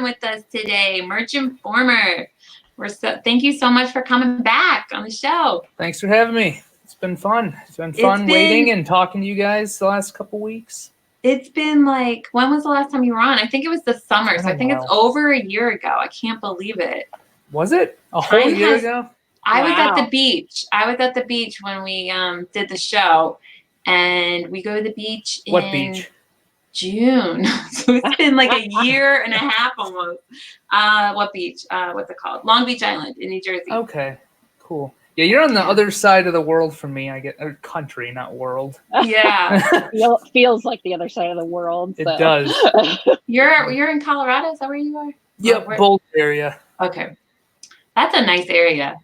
with us today, Merch Informer. Thank you so much for coming back on the show. Thanks for having me. It's been fun. It's been fun waiting and talking to you guys the last couple weeks. It's been like, when was the last time you were on? I think it was the summer, so I think it's over a year ago. I can't believe it. Was it a whole year ago? I was at the beach. I was at the beach when we did the show, and we go to the beach in June. So it's been like a year and a half almost. What beach? What's it called? Long Beach Island in New Jersey. Okay, cool. Yeah, you're on the other side of the world from me. I get country, not world. Yeah, feels like the other side of the world. So. It does. You're in Colorado. Is that where you are? Yep, Boulder area. Okay, that's a nice area.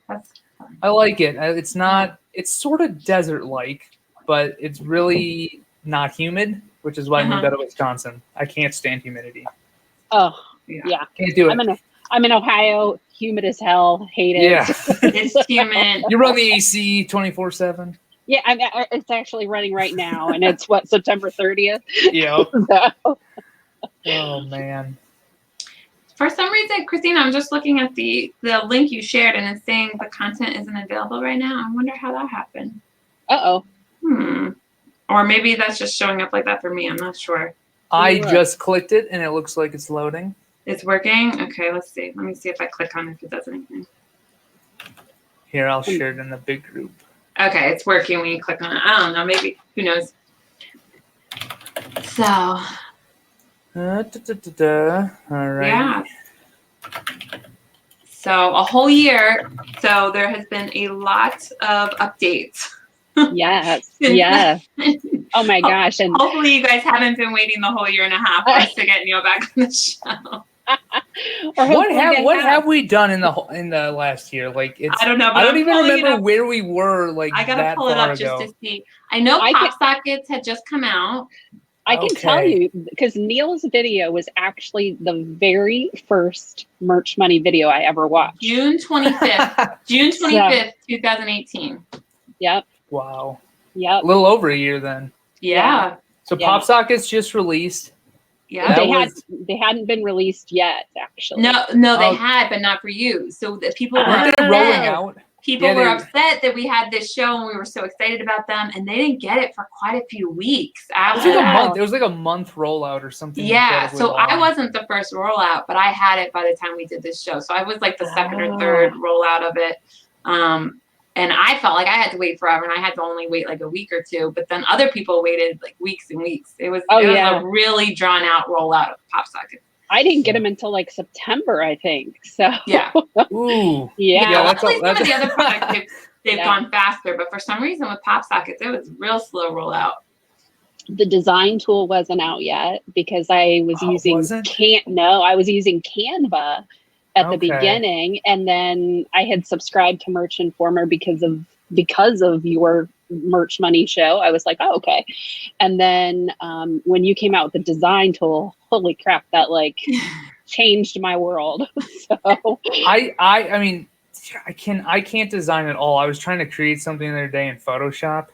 I like it. It's not. It's sort of desert-like, but it's really not humid, which is why I moved out of Wisconsin. I can't stand humidity. Oh, yeah. Can't do it. I'm in Ohio. Humid as hell. Hate it. Yeah. It's humid. You run the AC 24/7. Yeah, it's actually running right now, and it's September 30th. Yeah. So. Oh man. For some reason, Christina, I'm just looking at the link you shared, and it's saying the content isn't available right now. I wonder how that happened. Uh-oh. Or maybe that's just showing up like that for me. I'm not sure. I just clicked it, and it looks like it's loading. It's working? Okay, let's see. Let me see if I click on it, if it does anything. Here, I'll share it in the big group. Okay, it's working when you click on it. I don't know. Maybe. Who knows? So. All right. Yeah. So a whole year. So there has been a lot of updates. Yes. Yeah. Oh my gosh. And hopefully you guys haven't been waiting the whole year and a half for us to get Neil back on the show. What have we done in the last year? Like I don't know. But I don't even remember where we were. Like I gotta pull it up just to see. I know Pop Sockets had just come out. I can tell you because Neil's video was actually the very first Merch Money video I ever watched. June 25th. June 25th, 2018. Yep. Wow. Yep. A little over a year then. Yeah. So Pop Sockets just released. Yeah. They hadn't been released yet, actually. No, they had, but not for you. So the people were rolling out. People were upset that we had this show and we were so excited about them, and they didn't get it for quite a few weeks after that. It was like a month rollout or something. Yeah, so I wasn't the first rollout, but I had it by the time we did this show. So I was like the second or third rollout of it. And I felt like I had to wait forever, and I had to only wait like a week or two. But then other people waited like weeks and weeks. It was a really drawn out rollout of Pop Sockets. I didn't get them until like September, I think. So yeah. Ooh. Yeah. Luckily, some of the other products they've gone faster, but for some reason with Pop Sockets, it was real slow rollout. The design tool wasn't out yet because I was using I was using Canva at the beginning, and then I had subscribed to Merch Informer because of your Merch Money show. I was like, oh, okay. And then when you came out with the design tool, holy crap, that like changed my world. So I mean, I can't design at all. I was trying to create something the other day in Photoshop.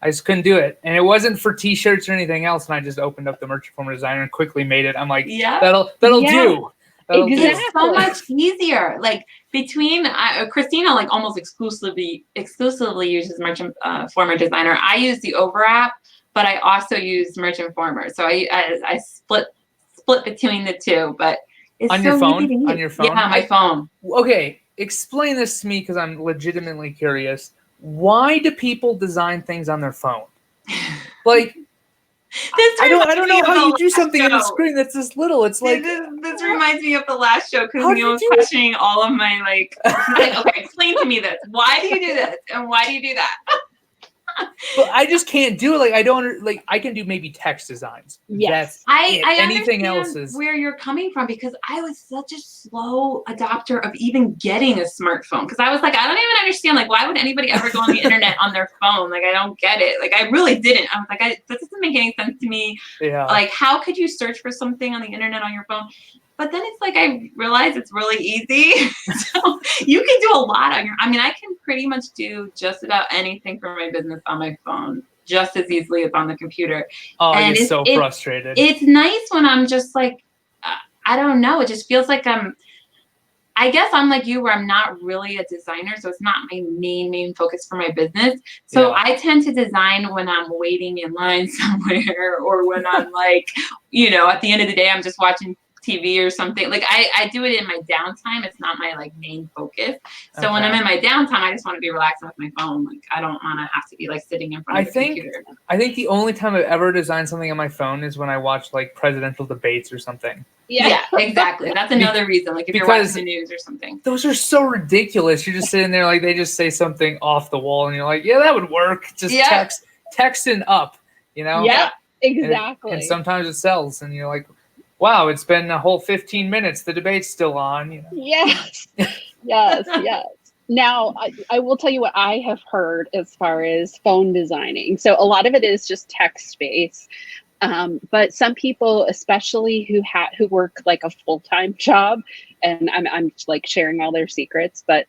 I just couldn't do it. And it wasn't for t-shirts or anything else. And I just opened up the Merch Informer Designer and quickly made it. I'm like, that'll do. It's so much easier. Like between Christina, like almost exclusively uses Merch Informer Designer. I use the Over app, but I also use Merch Informer. So I split between the two. But it's on your phone. On your phone. Yeah, on my phone. Okay, explain this to me because I'm legitimately curious. Why do people design things on their phone? Like. I don't know how you do something on the screen that's this little. It's like this reminds me of the last show because Neil was questioning all of my like. Okay, explain to me this. Why do you do this and why do you do that? But I just can't do it. Like I don't like. I can do maybe text designs. Yes, I anything understand else is where you're coming from because I was such a slow adopter of even getting a smartphone because I was like, I don't even understand. Like, why would anybody ever go on the internet on their phone? Like, I don't get it. Like, I really didn't. I was like, that doesn't make any sense to me. Yeah. Like, how could you search for something on the internet on your phone? But then it's like I realized it's really easy. So you can do a lot on I can pretty much do just about anything for my business on my phone just as easily as on the computer. Oh, and I get so frustrated. It's nice when I'm just like, I don't know. It just feels like I guess I'm like you where I'm not really a designer, so it's not my main focus for my business. So I tend to design when I'm waiting in line somewhere or when I'm like, at the end of the day, I'm just watching TV or something. Like I do it in my downtime. It's not my like main focus. So when I'm in my downtime, I just want to be relaxing with my phone. Like I don't want to have to be like sitting in front of the computer. I think the only time I've ever designed something on my phone is when I watch like presidential debates or something. Yeah, exactly. That's another reason. Like if you're watching the news or something. Those are so ridiculous. You're just sitting there like they just say something off the wall and you're like, yeah, that would work. Just texting up, Yeah, exactly. And sometimes it sells and you're like, wow, it's been a whole 15 minutes. The debate's still on. Yes. Yes. Now, I will tell you what I have heard as far as phone designing. So a lot of it is just text-based. But some people, especially who work like a full-time job, and I'm like sharing all their secrets, but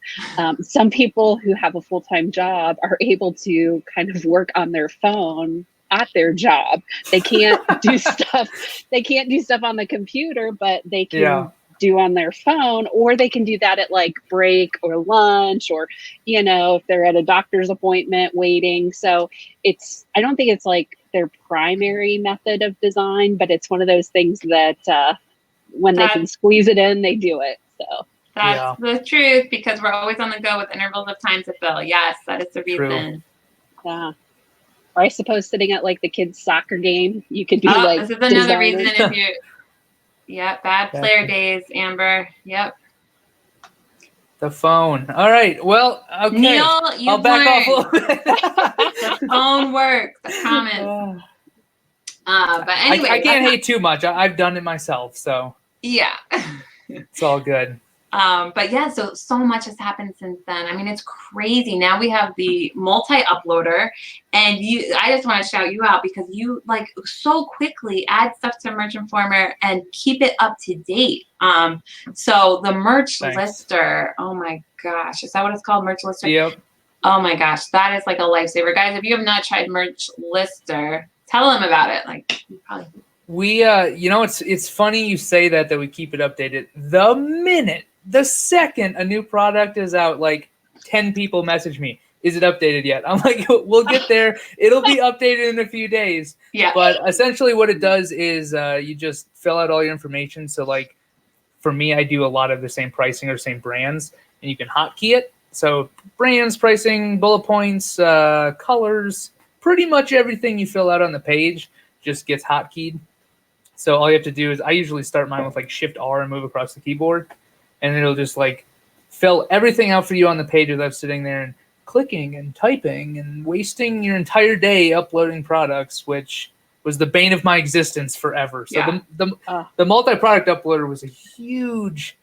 some people who have a full-time job are able to kind of work on their phone at their job. They can't do stuff. They can't do stuff on the computer, but they can do on their phone, or they can do that at like break or lunch, or if they're at a doctor's appointment waiting. So I don't think it's like their primary method of design, but it's one of those things that when they can squeeze it in, they do it. So that's the truth, because we're always on the go with intervals of time to fill. Yes, that is the reason. Yeah. Or I suppose sitting at like the kids' soccer game, you could be like. This is another reason if you. Yep, bad player days, Amber. Yep. The phone. All right. Well, okay. Neil, I'll back off a little bit. The phone works. I promise. But anyway, I can't hate too much. I've done it myself, so yeah, it's all good. But yeah, so much has happened since then. I mean, it's crazy. Now we have the multi-uploader, and I just want to shout you out because you like so quickly add stuff to Merch Informer and keep it up to date. So the Merch Lister, oh my gosh, is that what it's called? Merch Lister? Yep. Oh my gosh, that is like a lifesaver. Guys, if you have not tried Merch Lister, tell them about it. Like, you probably. We, it's funny you say that we keep it updated. The second a new product is out, like 10 people message me, is it updated yet? I'm like, we'll get there. It'll be updated in a few days. Yeah. But essentially what it does is you just fill out all your information. So like for me, I do a lot of the same pricing or same brands, and you can hotkey it. So brands, pricing, bullet points, colors, pretty much everything you fill out on the page just gets hotkeyed. So all you have to do is I usually start mine with like Shift R and move across the keyboard. And it'll just like fill everything out for you on the page without sitting there and clicking and typing and wasting your entire day uploading products, which was the bane of my existence forever. So the multi-product uploader was a huge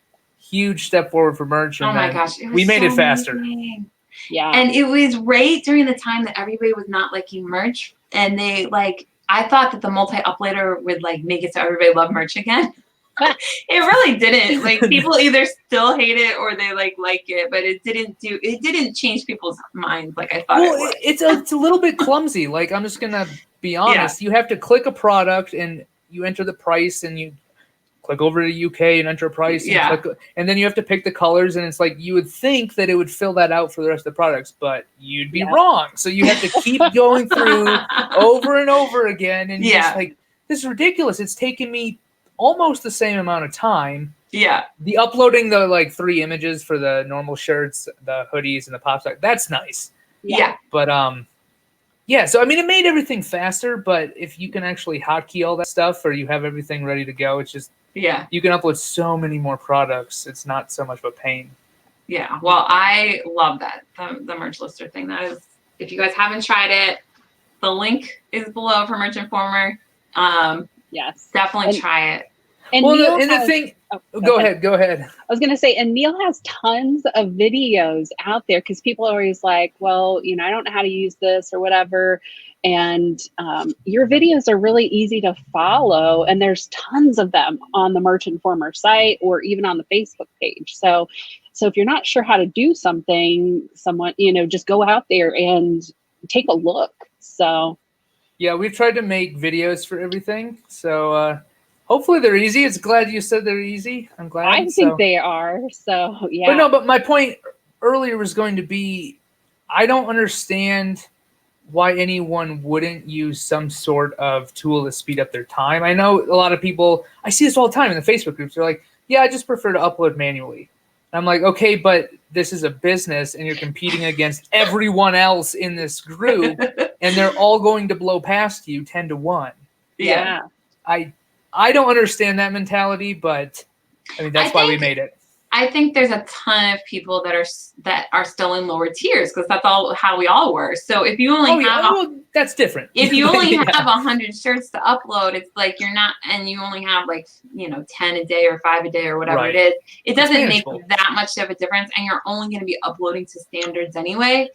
step forward for merch. And oh my gosh, we made it faster. Amazing. Yeah. And it was right during the time that everybody was not liking merch, and they like I thought that the multi-uploader would like make it so everybody loved merch again. It really didn't. Like people either still hate it or they like it, but it didn't change people's minds like I thought it would. It's a little bit clumsy. Like I'm just gonna be honest. You have to click a product and you enter the price and you click over to UK and enter a price and then you have to pick the colors, and it's like you would think that it would fill that out for the rest of the products, but you'd be wrong. So you have to keep going through over and over again, and you're just like, this is ridiculous. It's taken me almost the same amount of time. Yeah. The uploading the like 3 images for the normal shirts, the hoodies, and the pop sock, that's nice. Yeah. But so I mean it made everything faster, but if you can actually hotkey all that stuff or you have everything ready to go, it's just you can upload so many more products. It's not so much of a pain. Yeah. Well, I love that. The Merch Lister thing. That is, if you guys haven't tried it, the link is below for Merch Informer. Yes. Definitely try it. And well, Neil and the thing, go ahead. I was going to say, and Neil has tons of videos out there because people are always like, well, I don't know how to use this or whatever. And your videos are really easy to follow. And there's tons of them on the Merch Informer site or even on the Facebook page. So if you're not sure how to do something, just go out there and take a look. So. Yeah, we've tried to make videos for everything. So Hopefully they're easy. It's glad you said they're easy. I'm glad. I think they are. So yeah. But my point earlier was going to be, I don't understand why anyone wouldn't use some sort of tool to speed up their time. I know a lot of people, I see this all the time in the Facebook groups. They're like, yeah, I just prefer to upload manually. I'm like, okay, but this is a business and you're competing against everyone else in this group and they're all going to blow past you 10-1. Yeah. I don't understand that mentality, but I mean, that's why we made it. I think there's a ton of people that are still in lower tiers because that's all how we all were. So if you only that's different. If you only have 100 shirts to upload, it's like you're not, and you only have like 10 a day or 5 a day or whatever it is. It doesn't make that much of a difference, and you're only going to be uploading to standards anyway.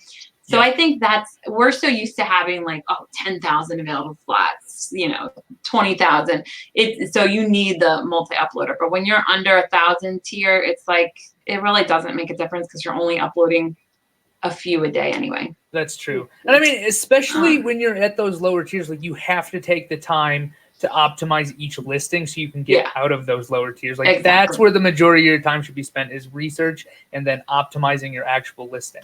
So I think we're so used to having like 10,000 available slots, 20,000. So you need the multi-uploader. But when you're under 1,000 tier, it's like it really doesn't make a difference because you're only uploading a few a day anyway. That's true. And I mean, especially when you're at those lower tiers, like you have to take the time to optimize each listing so you can get out of those lower tiers. Like that's where the majority of your time should be spent, is research and then optimizing your actual listing.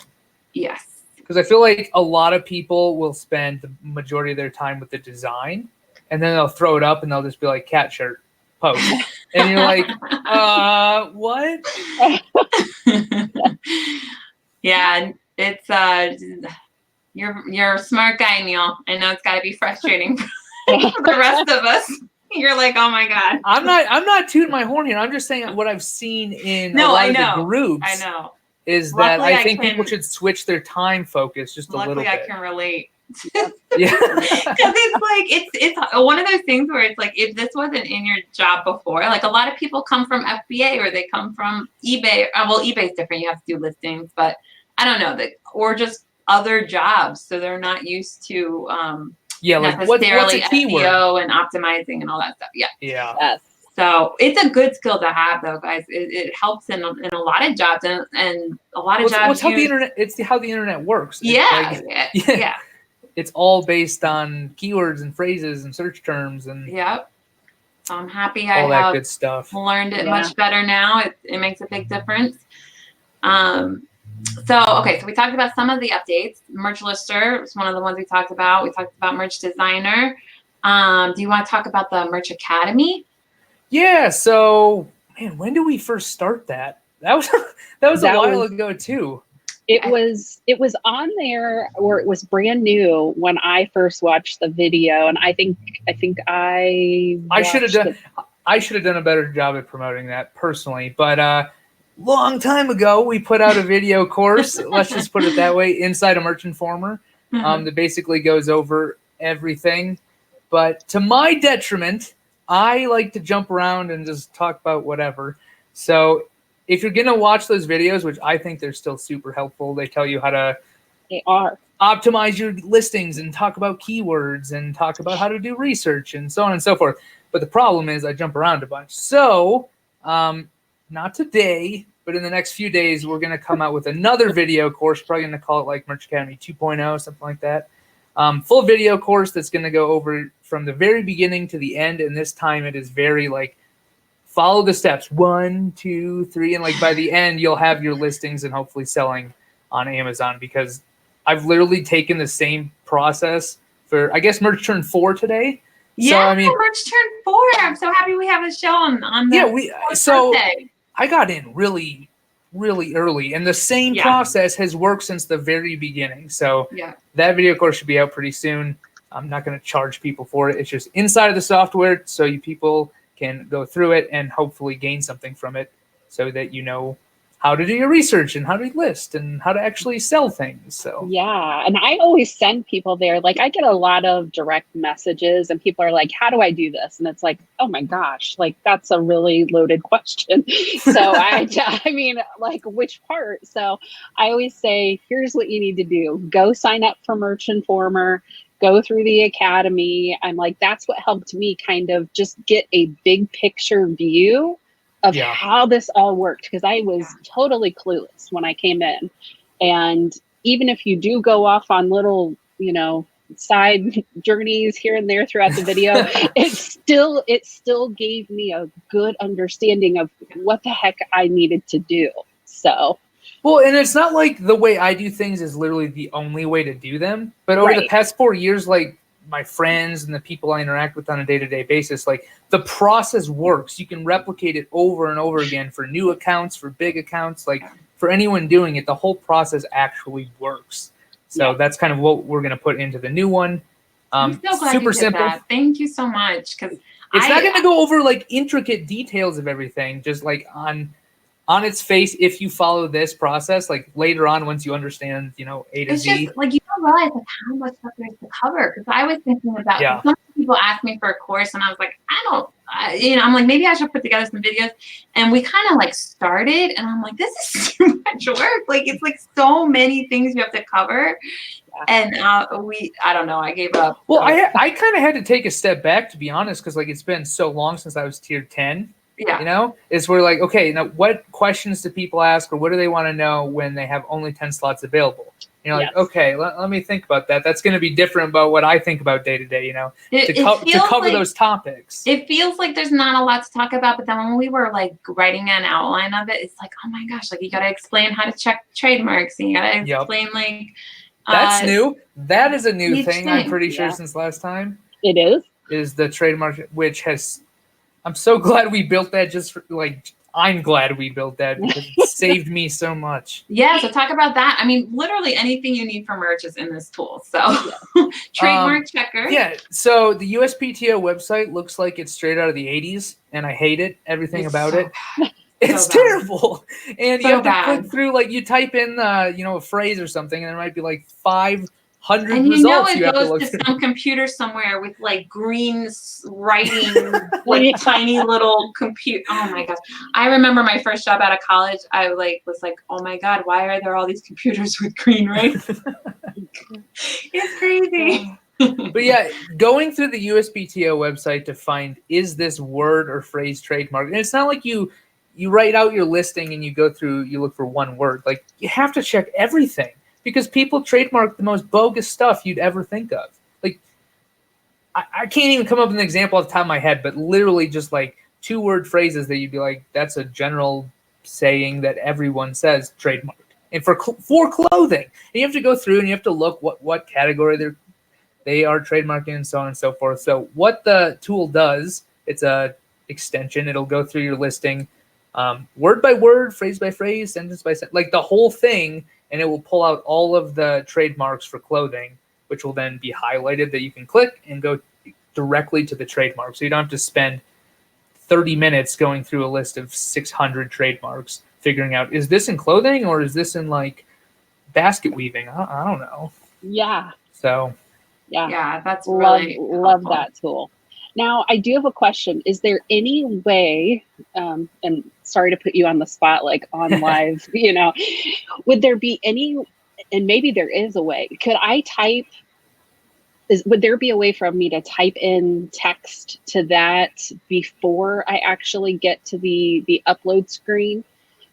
Yes. Because I feel like a lot of people will spend the majority of their time with the design, and then they'll throw it up and they'll just be like, cat shirt, post. And you're like, what? Yeah, it's you're a smart guy, Neil. I know it's got to be frustrating for the rest of us. You're like, oh my God. I'm not tooting my horn here. I'm just saying what I've seen in a lot of the groups. I know. Is that I think people should switch their time focus just a little bit. Luckily, I can relate. Yeah. Because it's one of those things where it's like, if this wasn't in your job before, like a lot of people come from FBA or they come from eBay. Well, eBay's different. You have to do listings, but I don't know, or just other jobs. So they're not used to like what's a keyword? SEO and optimizing and all that stuff. Yeah. Yes. So it's a good skill to have, though, guys. It helps in a lot of jobs and a lot of jobs. It's how the internet works. Yeah. It's all based on keywords and phrases and search terms and. Yep. So I'm happy all that good stuff. Learned it much better now. It makes a big difference. So we talked about some of the updates. Merch Lister was one of the ones we talked about. We talked about Merch Designer. Do you want to talk about the Merch Academy? Yeah, so man, when did we first start that? That was a while ago too. It was on there, or it was brand new when I first watched the video, and I think I should have done a better job at promoting that personally, but long time ago we put out a video course, let's just put it that way, inside a Merch Informer, that basically goes over everything. But to my detriment, I like to jump around and just talk about whatever. So if you're going to watch those videos, which I think they're still super helpful, they tell you how to optimize your listings and talk about keywords and talk about how to do research and so on and so forth. But the problem is I jump around a bunch. So not today, but in the next few days, we're going to come out with another video course. Probably going to call it like Merch Academy 2.0, something like that. Full video course that's going to go over from the very beginning to the end. And this time it is very like, follow the steps 1, 2, 3. And like by the end, you'll have your listings and hopefully selling on Amazon, because I've literally taken the same process for, I guess, Merch turned 4 today. Yeah, so, I mean, Merch turned 4. I'm so happy we have a show on the birthday. I got in really, really early, and the same process has worked since the very beginning. So that video course should be out pretty soon. I'm not going to charge people for it. It's just inside of the software, so you people can go through it and hopefully gain something from it, so that you know how to do your research and how to list and how to actually sell things. So yeah, and I always send people there. Like I get a lot of direct messages and people are like, how do I do this? And it's like, oh my gosh, like that's a really loaded question. So I mean, like which part? So I always say, here's what you need to do. Go sign up for Merch Informer, go through the academy. I'm like, that's what helped me kind of just get a big picture view of how this all worked, because I was totally clueless when I came in. And even if you do go off on little, side journeys here and there throughout the video, it still gave me a good understanding of what the heck I needed to do. So. Well, and it's not like the way I do things is literally the only way to do them. But over the past 4 years, like my friends and the people I interact with on a day-to-day basis, like the process works. You can replicate it over and over again for new accounts, for big accounts, like for anyone doing it, the whole process actually works. So that's kind of what we're going to put into the new one. I'm so glad super you did simple. that. Thank you so much. Because it's not going to go over like intricate details of everything, just like on its face, if you follow this process, like later on, once you understand, A to it's Z. just like you don't realize like how much stuff there is to cover. Because I was thinking about some people asked me for a course, and I was like, I'm like, maybe I should put together some videos. And we kind of like started, and I'm like, this is too much work. Like it's like so many things you have to cover. And I don't know, I gave up. Well, I kind of had to take a step back, to be honest, because like it's been so long since I was tier 10. Yeah. Is we're like, okay, now what questions do people ask, or what do they want to know when they have only 10 slots available? Like, okay, let me think about that. That's going to be different about what I think about day to day, to cover like, those topics. It feels like there's not a lot to talk about, but then when we were like writing an outline of it, it's like, oh my gosh, like you got to explain how to check trademarks, and you got to explain like. That's new. That is a new thing, I'm pretty sure, since last time. It is the trademark, which has. I'm so glad we built that. I'm glad we built that because it saved me so much. Yeah, so talk about that. I mean, literally anything you need for merch is in this tool. So trademark checker. Yeah, so the USPTO website looks like it's straight out of the 80s, and I hate it. Everything about it. It's terrible. And you have to click through, like you type in, a phrase or something, and there might be like 500 and results it you have to goes look to through. some computer somewhere with like green writing, like tiny little computer. Oh my gosh! I remember my first job out of college. I was like, oh my god, why are there all these computers with green writing? It's crazy. But yeah, going through the USPTO website to find is this word or phrase trademark, and it's not like you write out your listing and you go through, you look for one word. Like you have to check everything. Because people trademark the most bogus stuff you'd ever think of. Like, I can't even come up with an example off the top of my head, but literally just like 2-word phrases that you'd be like, that's a general saying that everyone says trademarked. And for clothing, and you have to go through and you have to look what category they are trademarking and so on and so forth. So what the tool does, it's a extension. It'll go through your listing, word by word, phrase by phrase, sentence by sentence, like the whole thing. And it will pull out all of the trademarks for clothing, which will then be highlighted that you can click and go directly to the trademark. So you don't have to spend 30 minutes going through a list of 600 trademarks, figuring out, is this in clothing or is this in like basket weaving? I don't know. Yeah. So. Yeah, that's really love that tool. Now, I do have a question. Is there any way, and sorry to put you on the spot, like on live, would there be any, and maybe there is a way, would there be a way for me to type in text to that before I actually get to the upload screen?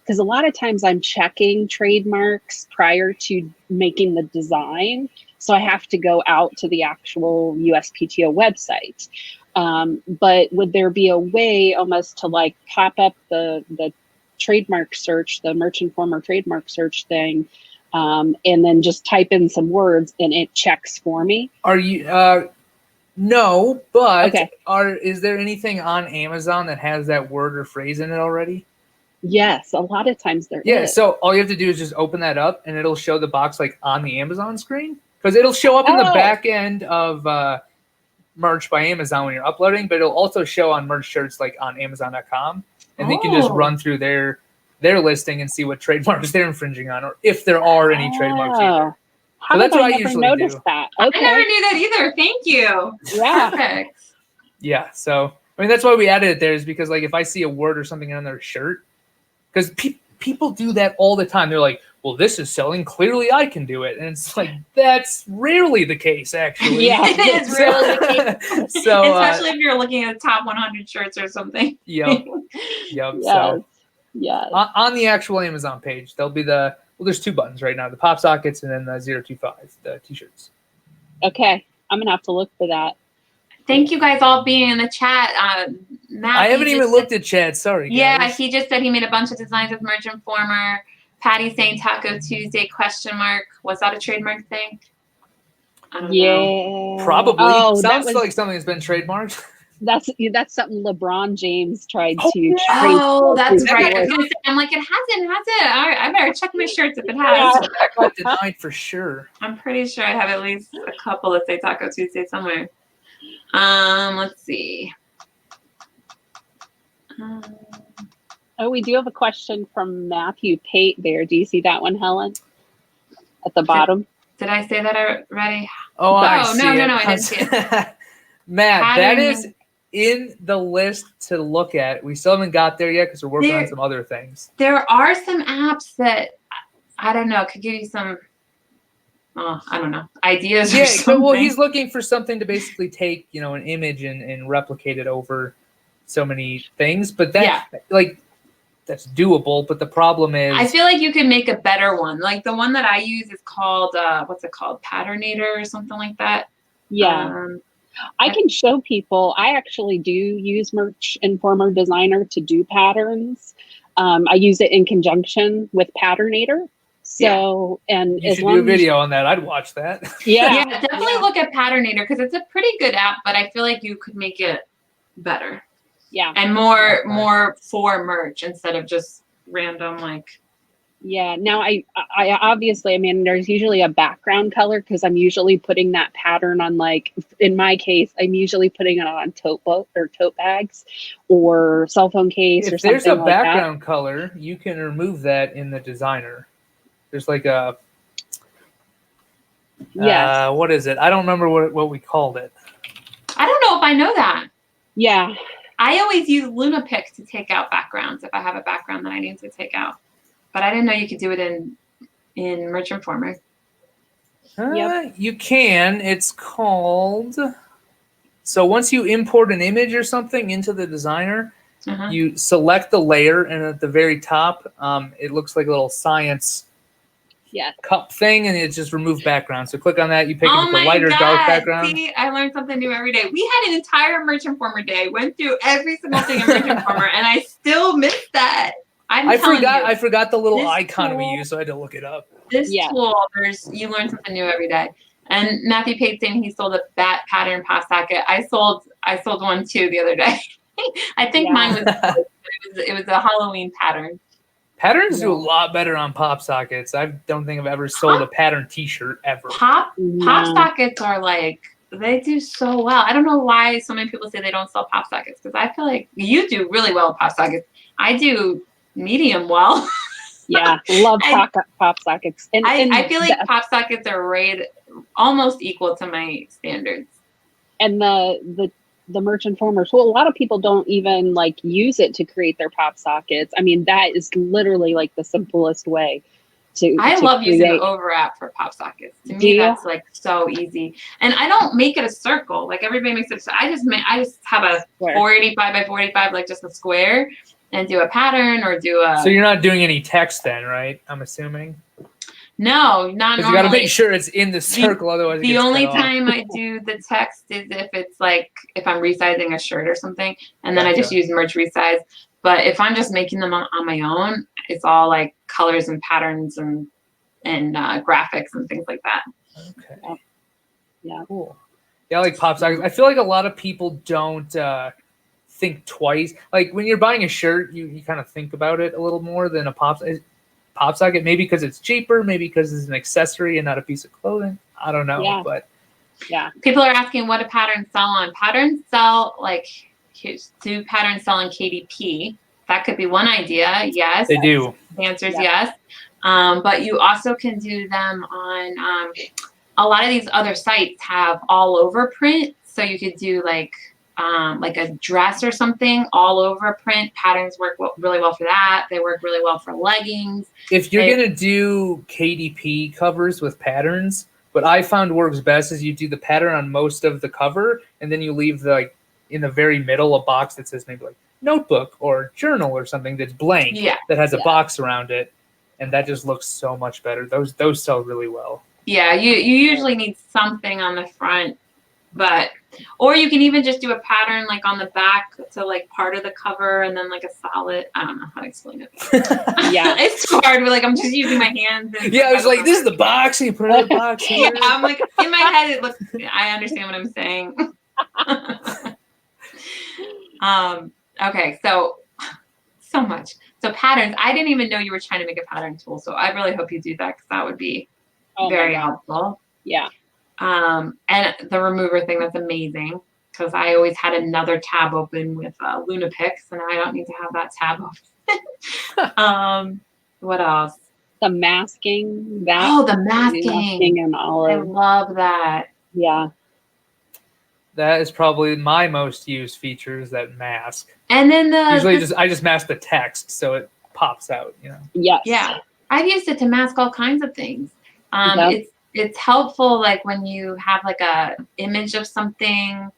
Because a lot of times I'm checking trademarks prior to making the design. So I have to go out to the actual USPTO website. But would there be a way almost to like pop up the trademark search, the Merch Informer trademark search thing, and then just type in some words and it checks for me? Are you, no, but okay. Is there anything on Amazon that has that word or phrase in it already? Yes, a lot of times there is. Yeah, so all you have to do is just open that up and it'll show the box like on the Amazon screen. Because it'll show up in the back end of merch by Amazon when you're uploading, but it'll also show on merch shirts like on Amazon.com. And they can just run through their listing and see what trademarks they're infringing on, or if there are any trademarks either. So that's what I usually do. That? Okay. I never knew that either. Thank you. Yeah. Perfect. Yeah. So, I mean, that's why we added it there, is because like if I see a word or something on their shirt, because people do that all the time. They're like, well, this is selling. Clearly I can do it. And it's like, that's rarely the case, actually. Yeah, it is rarely the case. So, especially if you're looking at the top 100 shirts or something. Yep. Yes. So, yes. On the actual Amazon page, there'll be there's 2 buttons right now, the pop sockets and then the 025, the t-shirts. Okay. I'm gonna have to look for that. Thank you guys all being in the chat. Matt, I haven't even looked at chat. Sorry, guys. Yeah, he just said he made a bunch of designs with Merch Informer. Patty saying Taco Tuesday ? Was that a trademark thing? I don't know. Probably. Oh, Sounds like something that's been trademarked. That's something LeBron James tried Oh, to. yeah. Oh, that's trademark. right. I was gonna say, I'm like, it hasn't, has it? All right, I better check my shirts if it has. Yeah. That got denied for sure. I'm pretty sure I have at least a couple that say Taco Tuesday somewhere. Let's see. Oh, we do have a question from Matthew Pate there. Do you see that one, Helen? At the bottom. Did I say that already? Oh, I see no, it. I didn't see it. Matt, that is in the list to look at. We still haven't got there yet because we're working on some other things. There are some apps that, I don't know, could give you some, I don't know, ideas or something. Well, he's looking for something to basically take, an image and replicate it over so many things. But that, that's doable. But the problem is, I feel like you could make a better one. Like the one that I use is called, what's it called? Patternator or something like that. Yeah. I can show people. I actually do use Merch Informer Designer to do patterns. I use it in conjunction with Patternator. So, and you should do a video on that. I'd watch that. Yeah, definitely look at Patternator because it's a pretty good app, but I feel like you could make it better. Yeah. And more for merch instead of just random like. Yeah. Now I obviously, there's usually a background color because I'm usually putting that pattern on, like, in my case, I'm usually putting it on tote bags or cell phone case or something like that. If there's a background color, you can remove that in the designer. There's like a, what is it? I don't remember what we called it. I don't know if I know that. Yeah. I always use LunaPic to take out backgrounds if I have a background that I need to take out. But I didn't know you could do it in Merch Informer. You can. It's called. So once you import an image or something into the designer, you select the layer, and at the very top, it looks like a little science cup thing, and it's just remove background. So click on that. You pick up the lighter, dark background. See, I learned something new every day. We had an entire Merch Informer day. Went through every single thing in Merch Informer, and I still missed that. I forgot the little icon we used, so I had to look it up. This tool, you learn something new every day. And Matthew Pate saying he sold a bat pattern pop socket. I sold one too the other day. I think mine was it was a Halloween pattern. Patterns do a lot better on pop sockets. I don't think I've ever sold a pattern T-shirt ever. Pop sockets are like, they do so well. I don't know why so many people say they don't sell pop sockets, because I feel like you do really well with pop sockets. I do medium well. Yeah, love pop sockets. And I feel like pop sockets are rated almost equal to my standards. And the Merch Informers, well, a lot of people don't even like use it to create their pop sockets. That is literally like the simplest way to. I love using the Over app for pop sockets. To me, that's like so easy. And I don't make it a circle like everybody makes it. So I just have a 485 by 45, like just a square, and do a pattern or do a. So you're not doing any text then, right? I'm assuming. No, not normally. You got to make sure it's in the circle, otherwise. The only time I do the text is if it's like if I'm resizing a shirt or something, and then I just use Merch Resize. But if I'm just making them on my own, it's all like colors and patterns and graphics and things like that. Okay. Yeah. Cool. Yeah, I like pop sockets. I feel like a lot of people don't think twice. Like when you're buying a shirt, you kind of think about it a little more than a pop socket. Maybe because it's cheaper. Maybe because it's an accessory and not a piece of clothing. I don't know. Yeah. But people are asking what do patterns sell on. Patterns sell like. Do patterns sell in KDP? That could be one idea. Yes. They do. The answer is yes. But you also can do them on a lot of these other sites have all over print. So you could do like a dress or something, all over print. Patterns work really well for that. They work really well for leggings. If you're going to do KDP covers with patterns, what I found works best is you do the pattern on most of the cover, and then you leave in the very middle a box that says maybe like notebook or journal or something that's blank that has a box around it, and that just looks so much better. Those sell really well. Yeah, you usually need something on the front But, or you can even just do a pattern like on the back to like part of the cover and then like a solid, I don't know how to explain it. Yeah. It's too hard, but like I'm just using my hands. And Yeah, I was like, this is the box, and you put another box here. Yeah, I'm like, in my head, it looks, I understand what I'm saying. Okay, so much. So patterns, I didn't even know you were trying to make a pattern tool. So I really hope you do that because that would be very helpful. Yeah. And the remover thing, that's amazing because I always had another tab open with Lunapix and I don't need to have that tab open. What else? The masking. The masking. And all I of love that. Yeah. That is probably my most used feature, is that mask. And then usually I just mask the text so it pops out, you know. Yes. Yeah. I've used it to mask all kinds of things. It's helpful like when you have like a image of something,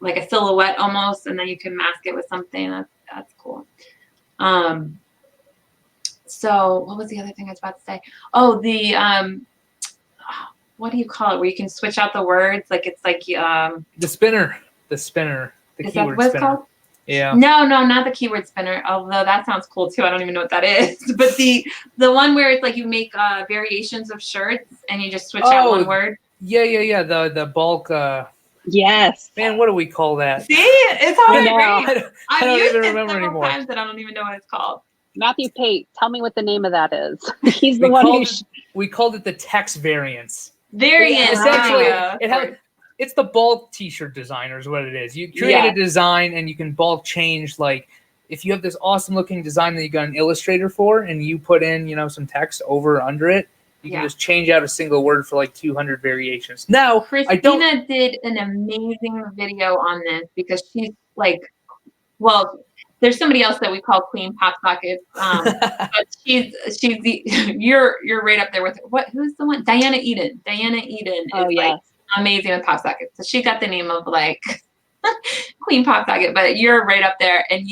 like a silhouette almost, and then you can mask it with something. That's cool. So what was the other thing I was about to say? Oh, the what do you call it? Where you can switch out the words, like it's like the spinner, the keyword what it's spinner. called? Yeah. No, not the keyword spinner. Although that sounds cool too. I don't even know what that is. But the one where it's like you make variations of shirts and you just switch out one word. Yeah. The bulk. Yes. Man, what do we call that? See, it's hard. Right? I don't used even it remember several anymore. times that I don't even know what it's called. Matthew Pate, tell me what the name of that is. He's the one who. We called it the text variants. Variant. Essentially, it's the bulk T-shirt designer is what it is. You create a design and you can bulk change. Like if you have this awesome looking design that you got an illustrator for, and you put in some text over or under it, you can just change out a single word for like 200 variations. Now, Christina did an amazing video on this because she's like, well, there's somebody else that we call Queen Pop Sockets, but she's you're right up there with who's the one? Diana Eden. Diana Eden is like amazing with pop sockets. So she got the name of like Queen Pop Socket, but you're right up there. And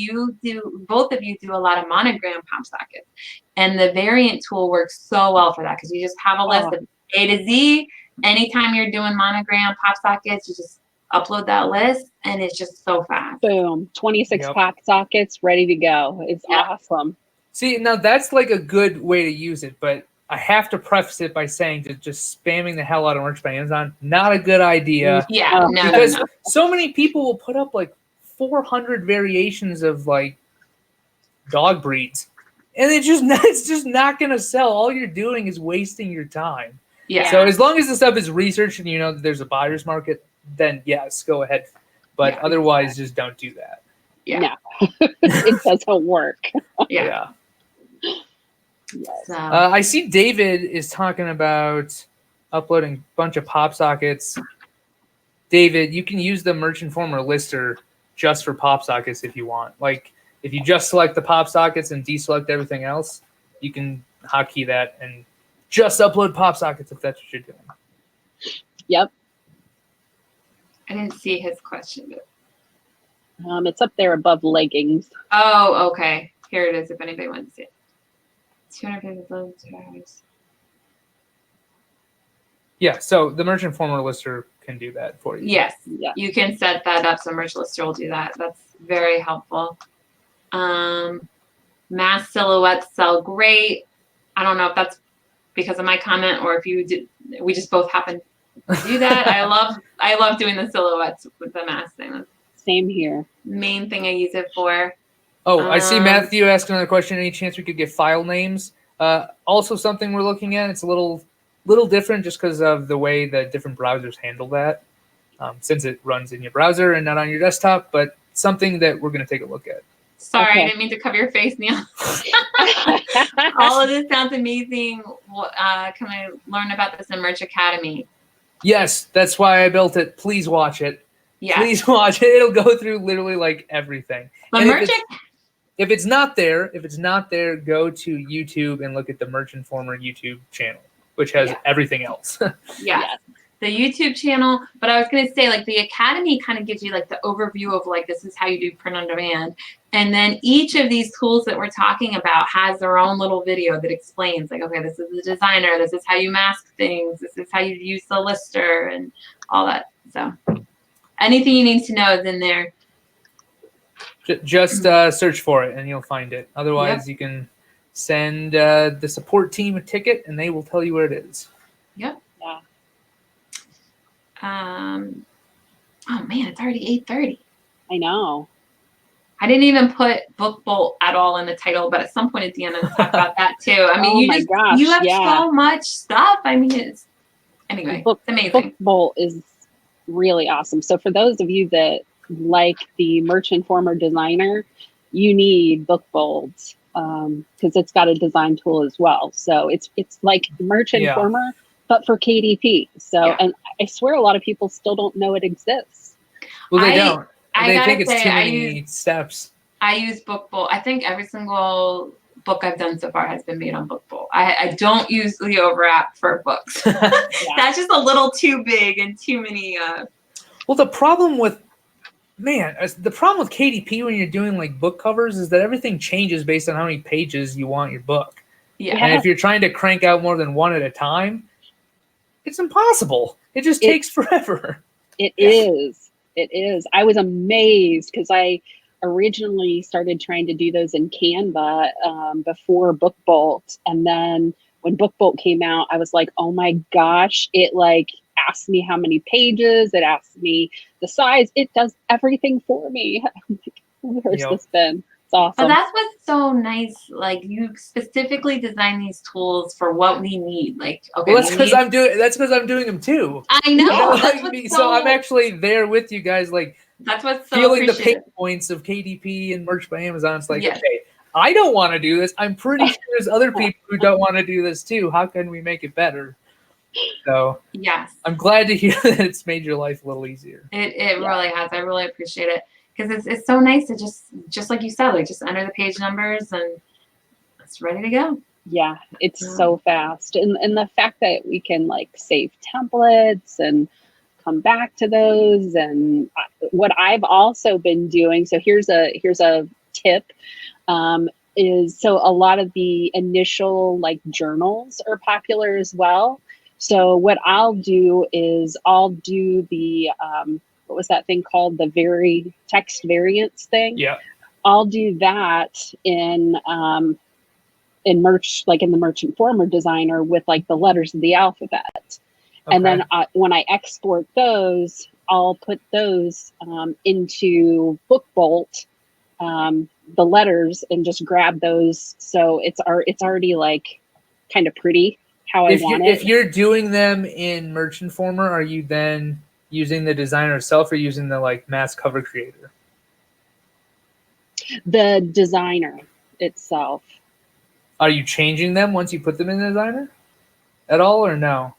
both of you do a lot of monogram pop sockets. And the variant tool works so well for that because you just have a list of A to Z. Anytime you're doing monogram pop sockets, you just upload that list and it's just so fast. Boom. 26 pop sockets ready to go. It's awesome. See, now that's like a good way to use it, but I have to preface it by saying that just spamming the hell out of merch by Amazon, not a good idea. Yeah, because so many people will put up like 400 variations of like dog breeds, and it's just not going to sell. All you're doing is wasting your time. Yeah. So as long as the stuff is researched and you know that there's a buyer's market, then yes, go ahead. But otherwise, just don't do that. Yeah. No. It doesn't work. Yeah. Yes. I see David is talking about uploading a bunch of pop sockets. David, you can use the Merch Informer lister just for pop sockets if you want. Like if you just select the pop sockets and deselect everything else, you can hotkey that and just upload pop sockets if that's what you're doing. Yep. I didn't see his question. It's up there above leggings. Oh, okay. Here it is if anybody wants to see it. 250 $2. Yeah, so the Merch Informer lister can do that for you. Yes. Yeah. You can set that up so Merch Lister will do that. That's very helpful. Mass silhouettes sell great. I don't know if that's because of my comment or if we just both happen to do that. I love doing the silhouettes with the mask thing. Same here. Main thing I use it for. Oh, I see Matthew asking another question. Any chance we could get file names? Also something we're looking at. It's a little different just because of the way that different browsers handle that, since it runs in your browser and not on your desktop, but something that we're going to take a look at. Sorry, I didn't mean to cover your face, Neil. All of this sounds amazing. Can I learn about this in Merch Academy? Yes, that's why I built it. Please watch it. Yeah. Please watch it. It'll go through literally like everything. But if it's not there, go to YouTube and look at the Merch Informer YouTube channel, which has everything else. Yes. The YouTube channel, but I was going to say like the Academy kind of gives you like the overview of like this is how you do print on demand. And then each of these tools that we're talking about has their own little video that explains like, okay, this is the designer, this is how you mask things, this is how you use the lister and all that. So anything you need to know is in there. Just search for it and you'll find it. Otherwise, you can send the support team a ticket and they will tell you where it is. Yep. Yeah. Oh man, it's already 8:30. I know. I didn't even put book bolt at all in the title, but at some point at the end, I'll talk about that too. I mean, you have so much stuff. I mean, it's amazing. Book bolt is really awesome. So for those of you that like the Merch Informer designer, you need book bolt because it's got a design tool as well. So it's like Merch Informer, but for KDP. So and I swear a lot of people still don't know it exists. Well, they don't. They think it's too many steps. I use book bolt. I think every single book I've done so far has been made on book bolt. I don't use the overwrap for books. That's just a little too big and too many. Well, the problem with KDP when you're doing like book covers is that everything changes based on how many pages you want your book. Yeah. And if you're trying to crank out more than one at a time, it's impossible. It just takes forever. It is. It is. I was amazed because I originally started trying to do those in Canva before Book Bolt. And then when Book Bolt came out, I was like, oh my gosh, it like asked me how many pages, it asked me the size, it does everything for me. I'm like, where's this been? It's awesome. But that's what's so nice. Like you specifically design these tools for what we need. Like, okay, well, that's because I'm doing them too. I know. So I'm actually there with you guys, like that's what's so feeling the pain points of KDP and Merch by Amazon. It's like, okay, I don't want to do this. I'm pretty sure there's other people who don't want to do this too. How can we make it better? So I'm glad to hear that it's made your life a little easier. It really has. I really appreciate it. Because it's so nice to just like you said, like just enter the page numbers and it's ready to go. Yeah, it's so fast. And the fact that we can like save templates and come back to those. And what I've also been doing, so here's a tip, is so a lot of the initial like journals are popular as well. So what I'll do is I'll do the what was that thing called? The text variants thing. Yeah. I'll do that in Merch, like in the Merch Informer designer with like the letters of the alphabet. Okay. And then when I export those, I'll put those into Book Bolt, the letters, and just grab those. So it's already like kind of pretty how I want it. If you're doing them in Merch Informer, are you then using the designer itself or using the like mass cover creator? The designer itself. Are you changing them once you put them in the designer at all or no?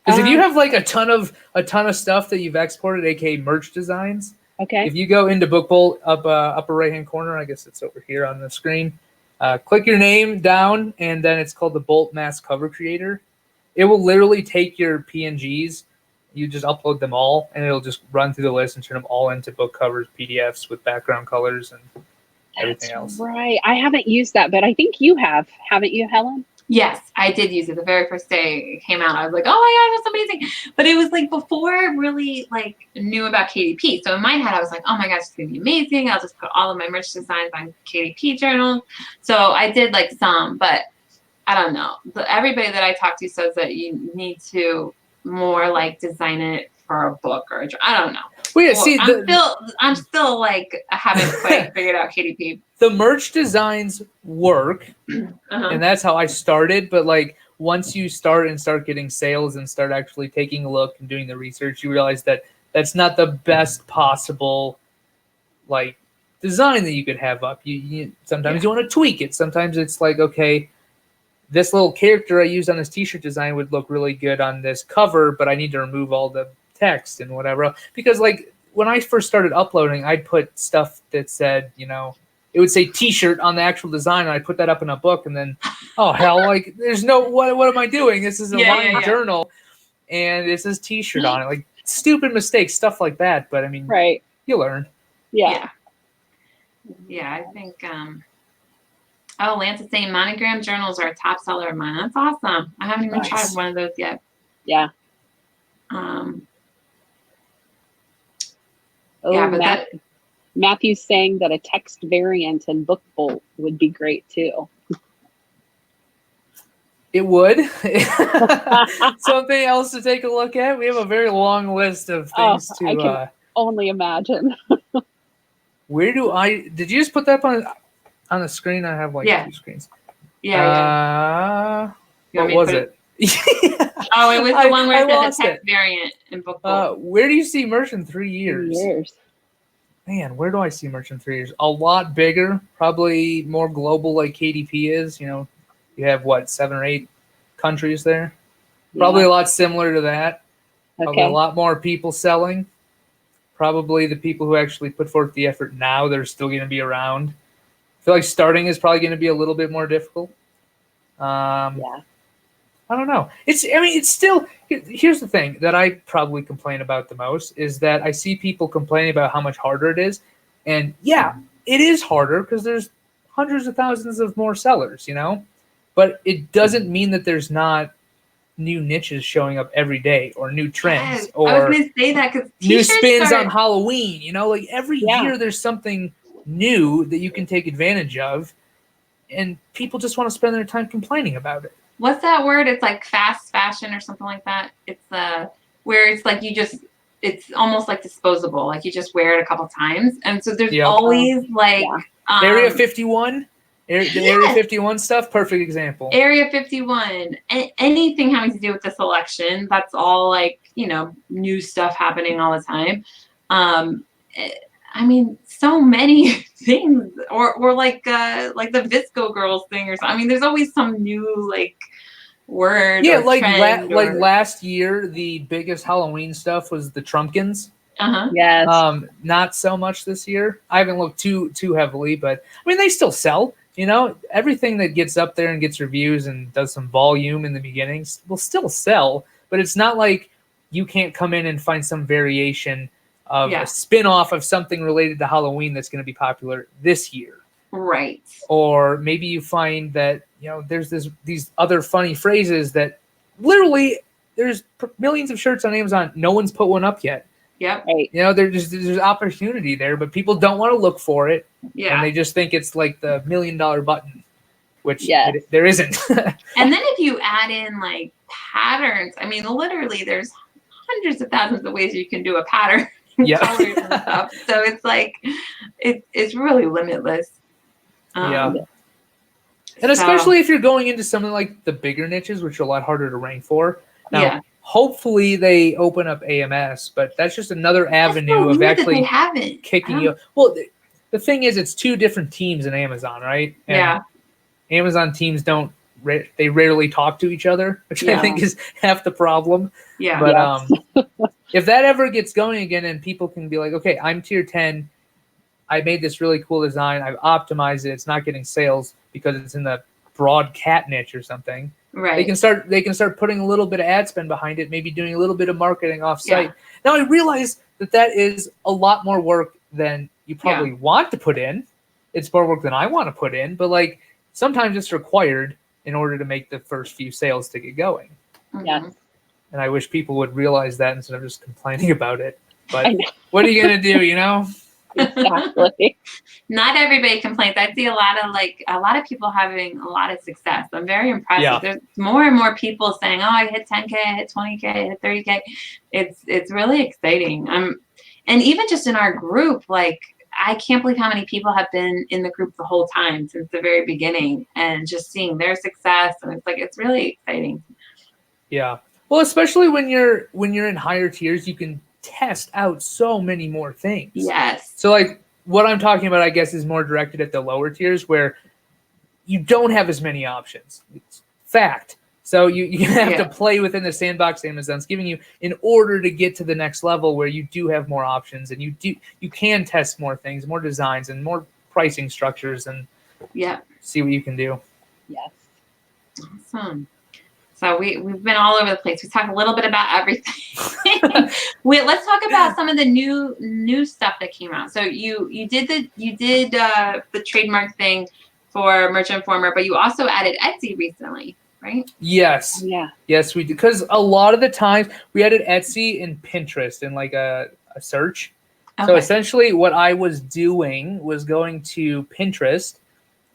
Because if you have like a ton of stuff that you've exported, aka merch designs, okay. If you go into Book Bolt upper right hand corner, I guess it's over here on the screen. Click your name down, and then it's called the Bolt Mass Cover Creator. It will literally take your PNGs. You just upload them all, and it'll just run through the list and turn them all into book covers, PDFs with background colors and everything else. Right. I haven't used that, but I think you have. Haven't you, Helen? Yes, I did use it. The very first day it came out, I was like, oh my gosh, that's amazing. But it was like before I really like knew about KDP. So in my head, I was like, oh my gosh, it's going to be amazing. I'll just put all of my merch designs on KDP journals. So I did like some, but I don't know. Everybody that I talk to says that you need to more like design it for a book or I don't know. Well, yeah, see, I'm still like I haven't quite figured out KDP. The merch designs work, and that's how I started. But like once you start getting sales and start actually taking a look and doing the research, you realize that that's not the best possible like design that you could have up. You sometimes you want to tweak it. Sometimes it's like, okay, this little character I used on this t-shirt design would look really good on this cover, but I need to remove all the text and whatever. Because like when I first started uploading, I'd put stuff that said, it would say t-shirt on the actual design, and I put that up in a book, and then, oh hell, like there's no, what am I doing? This is a line journal, and it says t-shirt on it. Like stupid mistakes, stuff like that. But I mean, right. You learn. Yeah. Yeah, I think, Lance is saying monogram journals are a top seller of mine. That's awesome. I haven't even tried one of those yet. Yeah. Oh, Yeah, but Matthew's saying that a text variant in Book Bolt would be great too. It would. Something else to take a look at. We have a very long list of things I to. can only imagine. Where do I? Did you just put that on the screen? I have like Yeah. 2 screens. Yeah. You want What me to was put it? Oh, it was the one where it said the lost text variant in Book Bolt. Where do you see merch in 3 years? Man, where do I see merch in 3 years? A lot bigger, probably more global, like KDP is. You know, you have what, 7 or 8 countries there. Probably a lot similar to that. Probably a lot more people selling. Probably the people who actually put forth the effort now, they're still going to be around. I feel like starting is probably going to be a little bit more difficult. I don't know. It's still, here's the thing that I probably complain about the most is that I see people complaining about how much harder it is. And yeah, it is harder because there's hundreds of thousands of more sellers, you know, but it doesn't mean that there's not new niches showing up every day or new trends or I was going to say that because new spins on Halloween, you know, like every year there's something new that you can take advantage of, and people just want to spend their time complaining about it. What's that word? It's like fast fashion or something like that. It's where it's like it's almost like disposable. Like you just wear it a couple times. And so there's always like Area 51. The Area 51 stuff, perfect example. Area 51, anything having to do with the selection, that's all like, you know, new stuff happening all the time. I mean, so many things, or like the Visco Girls thing or something. I mean, there's always some new like word. Yeah, or like trend like last year, the biggest Halloween stuff was the Trumpkins. Yes. Not so much this year. I haven't looked too heavily, but I mean, they still sell. You know, everything that gets up there and gets reviews and does some volume in the beginnings will still sell, but it's not like you can't come in and find some variation of a spin-off of something related to Halloween that's going to be popular this year. Right. Or maybe you find that, you know, there's these other funny phrases that literally there's millions of shirts on Amazon. No one's put one up yet. Yep. Right. You know, there's opportunity there, but people don't want to look for it. Yeah. And they just think it's like the $1 million button, which there isn't. And then if you add in like patterns, I mean, literally there's hundreds of thousands of ways you can do a pattern. Colors and stuff. So it's like, it's really limitless. And especially if you're going into something like the bigger niches, which are a lot harder to rank for. Now, hopefully they open up AMS, but that's just another avenue of actually kicking you. Well, the thing is, it's 2 different teams in Amazon, right? And Amazon teams they rarely talk to each other, which I think is half the problem. Yeah. But if that ever gets going again and people can be like, okay, I'm tier 10. I made this really cool design. I've optimized it. It's not getting sales because it's in the broad cat niche or something. Right. They can start putting a little bit of ad spend behind it, maybe doing a little bit of marketing off site. Now I realize that is a lot more work than you probably want to put in. It's more work than I want to put in, but like sometimes it's required in order to make the first few sales to get going. Yes. And I wish people would realize that instead of just complaining about it. But what are you going to do, you know? Exactly. Not everybody complains. I see a lot of people having a lot of success. I'm very impressed. Yeah. There's more and more people saying, "Oh, I hit 10K, I hit 20K, I hit 30K." It's really exciting. And even just in our group, like I can't believe how many people have been in the group the whole time since the very beginning, and just seeing their success, and it's like it's really exciting. Yeah. Well, especially when you're in higher tiers, you can test out so many more things. Yes. So like what I'm talking about, I guess, is more directed at the lower tiers where you don't have as many options. It's fact. So you have to play within the sandbox Amazon's giving you in order to get to the next level where you do have more options and you can test more things, more designs, and more pricing structures, and see what you can do. Yes. Awesome. So we've been all over the place. We talked a little bit about everything. Let's talk about some of the new stuff that came out. So you did the trademark thing for Merchant Informer, but you also added Etsy recently, right? Yes. Yeah. Yes, we did. Because a lot of the times we added Etsy and Pinterest in like a search. So essentially what I was doing was going to Pinterest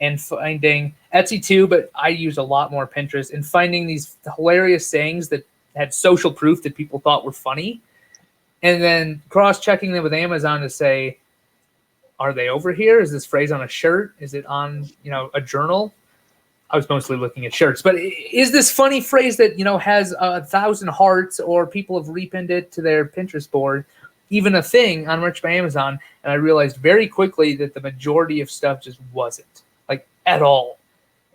and finding Etsy too, but I use a lot more Pinterest, and finding these hilarious sayings that had social proof that people thought were funny, and then cross-checking them with Amazon to say, are they over here? Is this phrase on a shirt? Is it on, a journal? I was mostly looking at shirts, but is this funny phrase that, has 1,000 hearts, or people have repinned it to their Pinterest board, even a thing on Merch by Amazon? And I realized very quickly that the majority of stuff just wasn't, like, at all.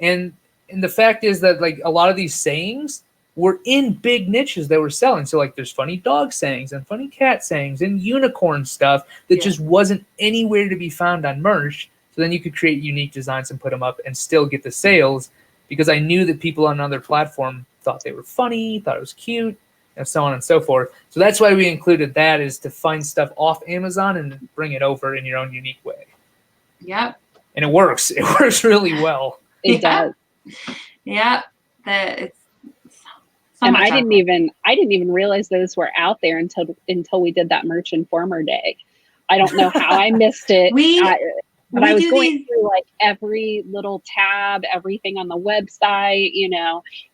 And the fact is that, like, a lot of these sayings were in big niches that were selling. So, like, there's funny dog sayings and funny cat sayings and unicorn stuff that just wasn't anywhere to be found on merch. So then you could create unique designs and put them up and still get the sales, because I knew that people on another platform thought they were funny, thought it was cute, and so on and so forth. So that's why we included that, is to find stuff off Amazon and bring it over in your own unique way. Yep. And it works. It works really well. It does. Yep. It's so and much I didn't even realize those were out there until we did that Merch Informer Day. I don't know how I missed it. But I was going through like every little tab, everything on the website,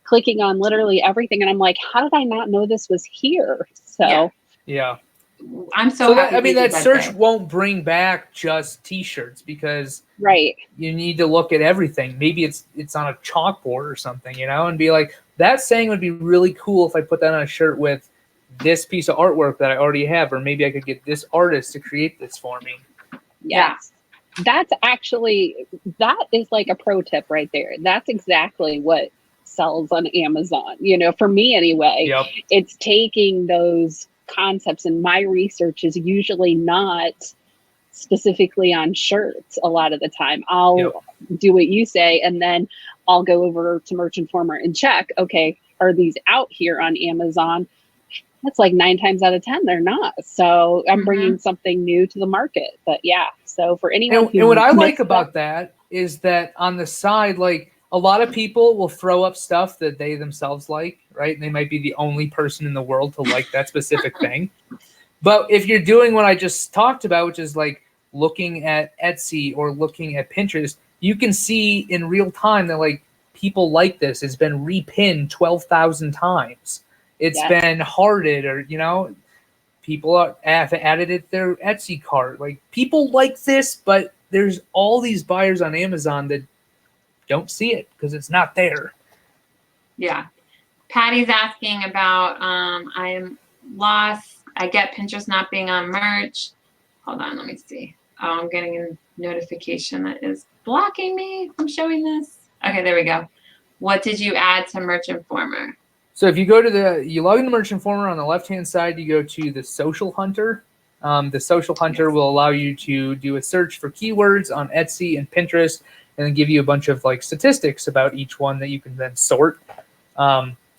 clicking on literally everything. And I'm like, how did I not know this was here? So yeah. I'm so happy. That search won't bring back just t-shirts, because you need to look at everything. Maybe it's on a chalkboard or something, and be like, that saying would be really cool if I put that on a shirt with this piece of artwork that I already have, or maybe I could get this artist to create this for me. Yeah. That is like a pro tip right there. That's exactly what sells on Amazon, for me anyway. Yep. It's taking those concepts, and my research is usually not specifically on shirts. A lot of the time I'll do what you say, and then I'll go over to Merch Informer and check, okay, are these out here on Amazon? That's like 9 times out of 10 they're not. So I'm bringing something new to the market. But yeah, so for anyone and what I like about that is that on the side, like, a lot of people will throw up stuff that they themselves like, right? And they might be the only person in the world to like that specific thing. But if you're doing what I just talked about, which is like looking at Etsy or looking at Pinterest, you can see in real time that, like, people like this. It's been repinned 12,000 times. It's been hearted, or, people have added it to their Etsy cart. Like, people like this, but there's all these buyers on Amazon that don't see it because it's not there. Yeah. Patty's asking about, I'm lost. I get Pinterest not being on merch. Hold on, let me see. Oh, I'm getting a notification that is blocking me from showing this. Okay, there we go. What did you add to Merch Informer? So if you go to you log into Merch Informer, on the left-hand side, you go to the Social Hunter. The Social Hunter will allow you to do a search for keywords on Etsy and Pinterest, and then give you a bunch of, like, statistics about each one that you can then sort,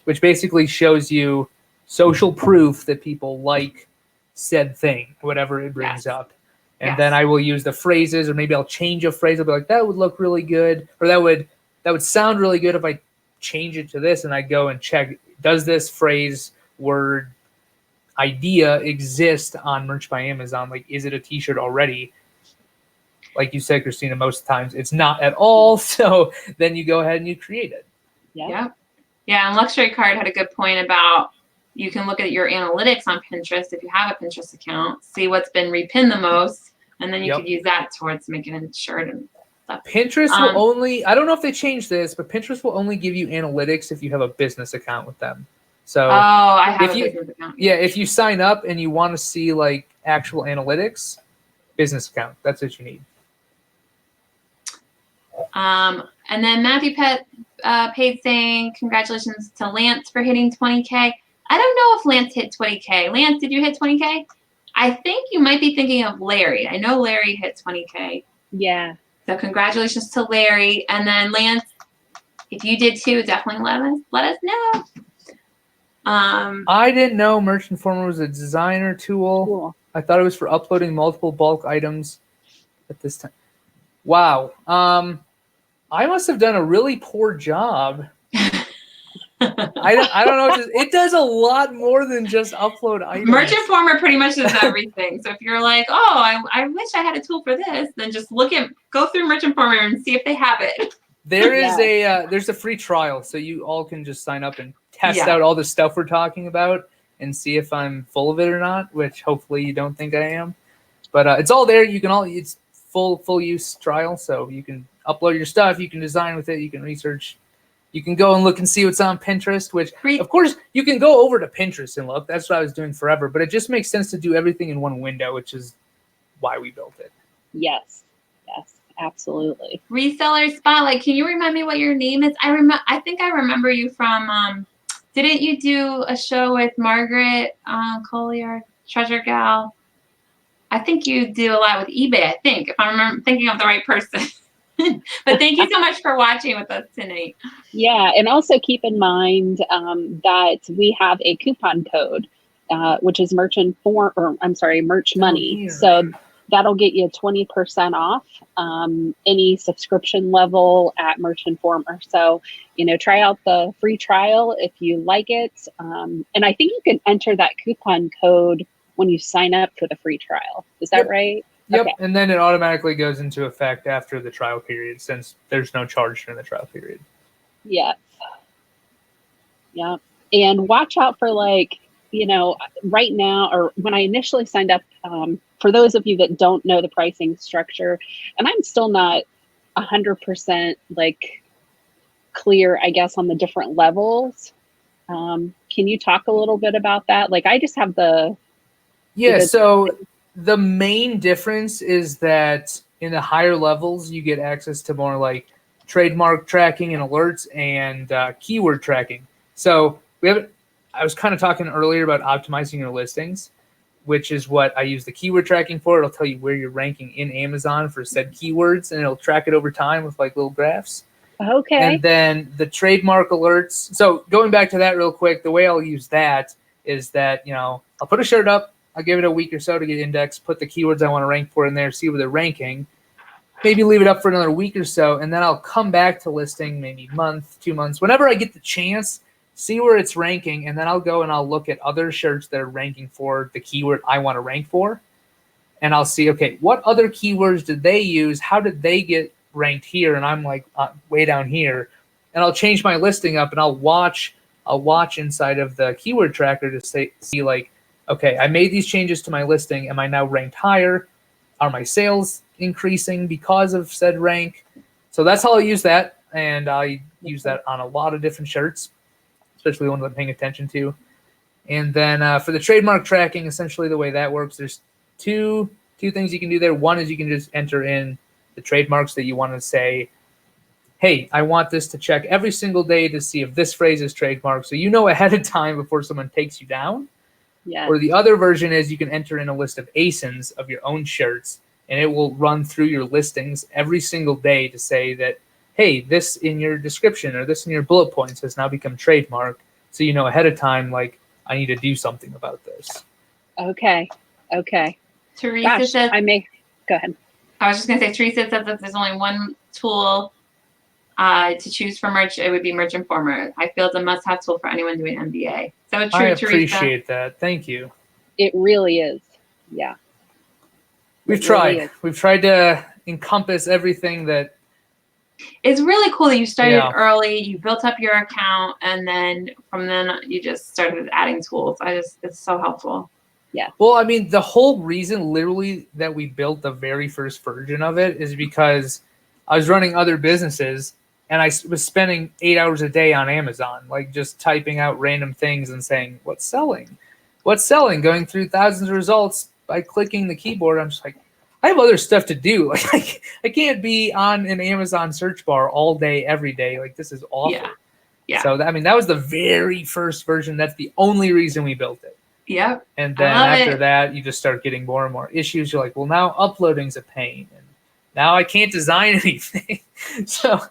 which basically shows you social proof that people like said thing, whatever it brings up. And then I will use the phrases, or maybe I'll change a phrase. I'll be like, that would look really good, or that would sound really good if I change it to this, and I go and check, does this phrase, word, idea exist on Merch by Amazon? Like, is it a t-shirt already? Like you said, Christina, most times it's not at all. So then you go ahead and you create it. Yeah. Yeah. And Luxury Card had a good point about, you can look at your analytics on Pinterest if you have a Pinterest account, see what's been repinned the most, and then you could use that towards making a shirt and stuff. Pinterest will only, I don't know if they changed this, but Pinterest will only give you analytics if you have a business account with them. So I have a business account. Yeah, if you sign up and you want to see, like, actual analytics, business account, that's what you need. And then Matthew paid saying, congratulations to Lance for hitting 20K. I don't know if Lance hit 20K. Lance, did you hit 20K? I think you might be thinking of Larry. I know Larry hit 20K. Yeah. So congratulations to Larry. And then Lance, if you did too, definitely let us know. I didn't know Merch Informer was a designer tool. Cool. I thought it was for uploading multiple bulk items at this time. Wow. I must have done a really poor job I don't know. It does a lot more than just upload items. Merch Informer pretty much does everything. So if you're like, oh, I wish I had a tool for this, then just go through Merch Informer and see if they have it. There is there's a free trial, so you all can just sign up and test Yeah. out all the stuff we're talking about and see if I'm full of it or not. Which hopefully you don't think I am, but it's all there. It's full use trial, so you can upload your stuff, you can design with it, you can research. You can go and look and see what's on Pinterest, which, of course, you can go over to Pinterest and look. That's what I was doing forever. But it just makes sense to do everything in one window, which is why we built it. Yes, absolutely. Reseller Spotlight. Can you remind me what your name is? I think I remember you from, didn't you do a show with Margaret Collier, Treasure Gal? I think you do a lot with eBay, I think, if I'm thinking of the right person. But thank you so much for watching with us tonight. Yeah, and also keep in mind that we have a coupon code, which is Merch Money. So that'll get you 20% off any subscription level at Merch Informer. So, try out the free trial if you like it. And I think you can enter that coupon code when you sign up for the free trial. Is that right? Yep, Okay. And then it automatically goes into effect after the trial period, since there's no charge during the trial period. Yeah. Yeah. And watch out for right now, or when I initially signed up, for those of you that don't know the pricing structure, and I'm still not 100% clear, I guess, on the different levels. Can you talk a little bit about that? I just have so the main difference is that in the higher levels, you get access to more trademark tracking and alerts and keyword tracking. So I was kind of talking earlier about optimizing your listings, which is what I use the keyword tracking for. It'll tell you where you're ranking in Amazon for said keywords, and it'll track it over time with little graphs. Okay. And then the trademark alerts. So going back to that real quick, the way I'll use that is that, I'll put a shirt up, I'll give it a week or so to get indexed, put the keywords I want to rank for in there, see where they're ranking, maybe leave it up for another week or so, and then I'll come back to listing maybe a month, 2 months, whenever I get the chance, see where it's ranking, and then I'll go and I'll look at other shirts that are ranking for the keyword I want to rank for, and I'll see, okay, what other keywords did they use? How did they get ranked here? And I'm way down here, and I'll change my listing up, and I'll watch inside of the keyword tracker to see okay, I made these changes to my listing. Am I now ranked higher? Are my sales increasing because of said rank? So that's how I'll use that. And I use that on a lot of different shirts, especially the ones I'm paying attention to. And then for the trademark tracking, essentially the way that works, there's two things you can do there. One is you can just enter in the trademarks that you want to say, hey, I want this to check every single day to see if this phrase is trademarked. So ahead of time before someone takes you down. Yeah. Or the other version is you can enter in a list of ASINs of your own shirts, and it will run through your listings every single day to say that, hey, this in your description or this in your bullet points has now become trademark. So ahead of time, I need to do something about this. Okay. Teresa says, go ahead. I was just going to say, Teresa says that there's only one tool to choose for merch, it would be Merch Informer. I feel it's a must-have tool for anyone doing MBA. So true, I Teresa. appreciate that. Thank you. It really is. Yeah. We've tried. We've tried to encompass everything that. It's really cool that you started early, you built up your account, and then from then you just started adding tools. It's so helpful. Yeah. Well, I mean, the whole reason literally that we built the very first version of it is because I was running other businesses and I was spending 8 hours a day on Amazon, just typing out random things and saying, what's selling? What's selling? Going through thousands of results by clicking the keyboard. I'm just I have other stuff to do. I can't be on an Amazon search bar all day, every day. This is awful. Yeah. So, that was the very first version. That's the only reason we built it. Yep. And then after that, you just start getting more and more issues. You're well, now uploading's a pain. And now I can't design anything. So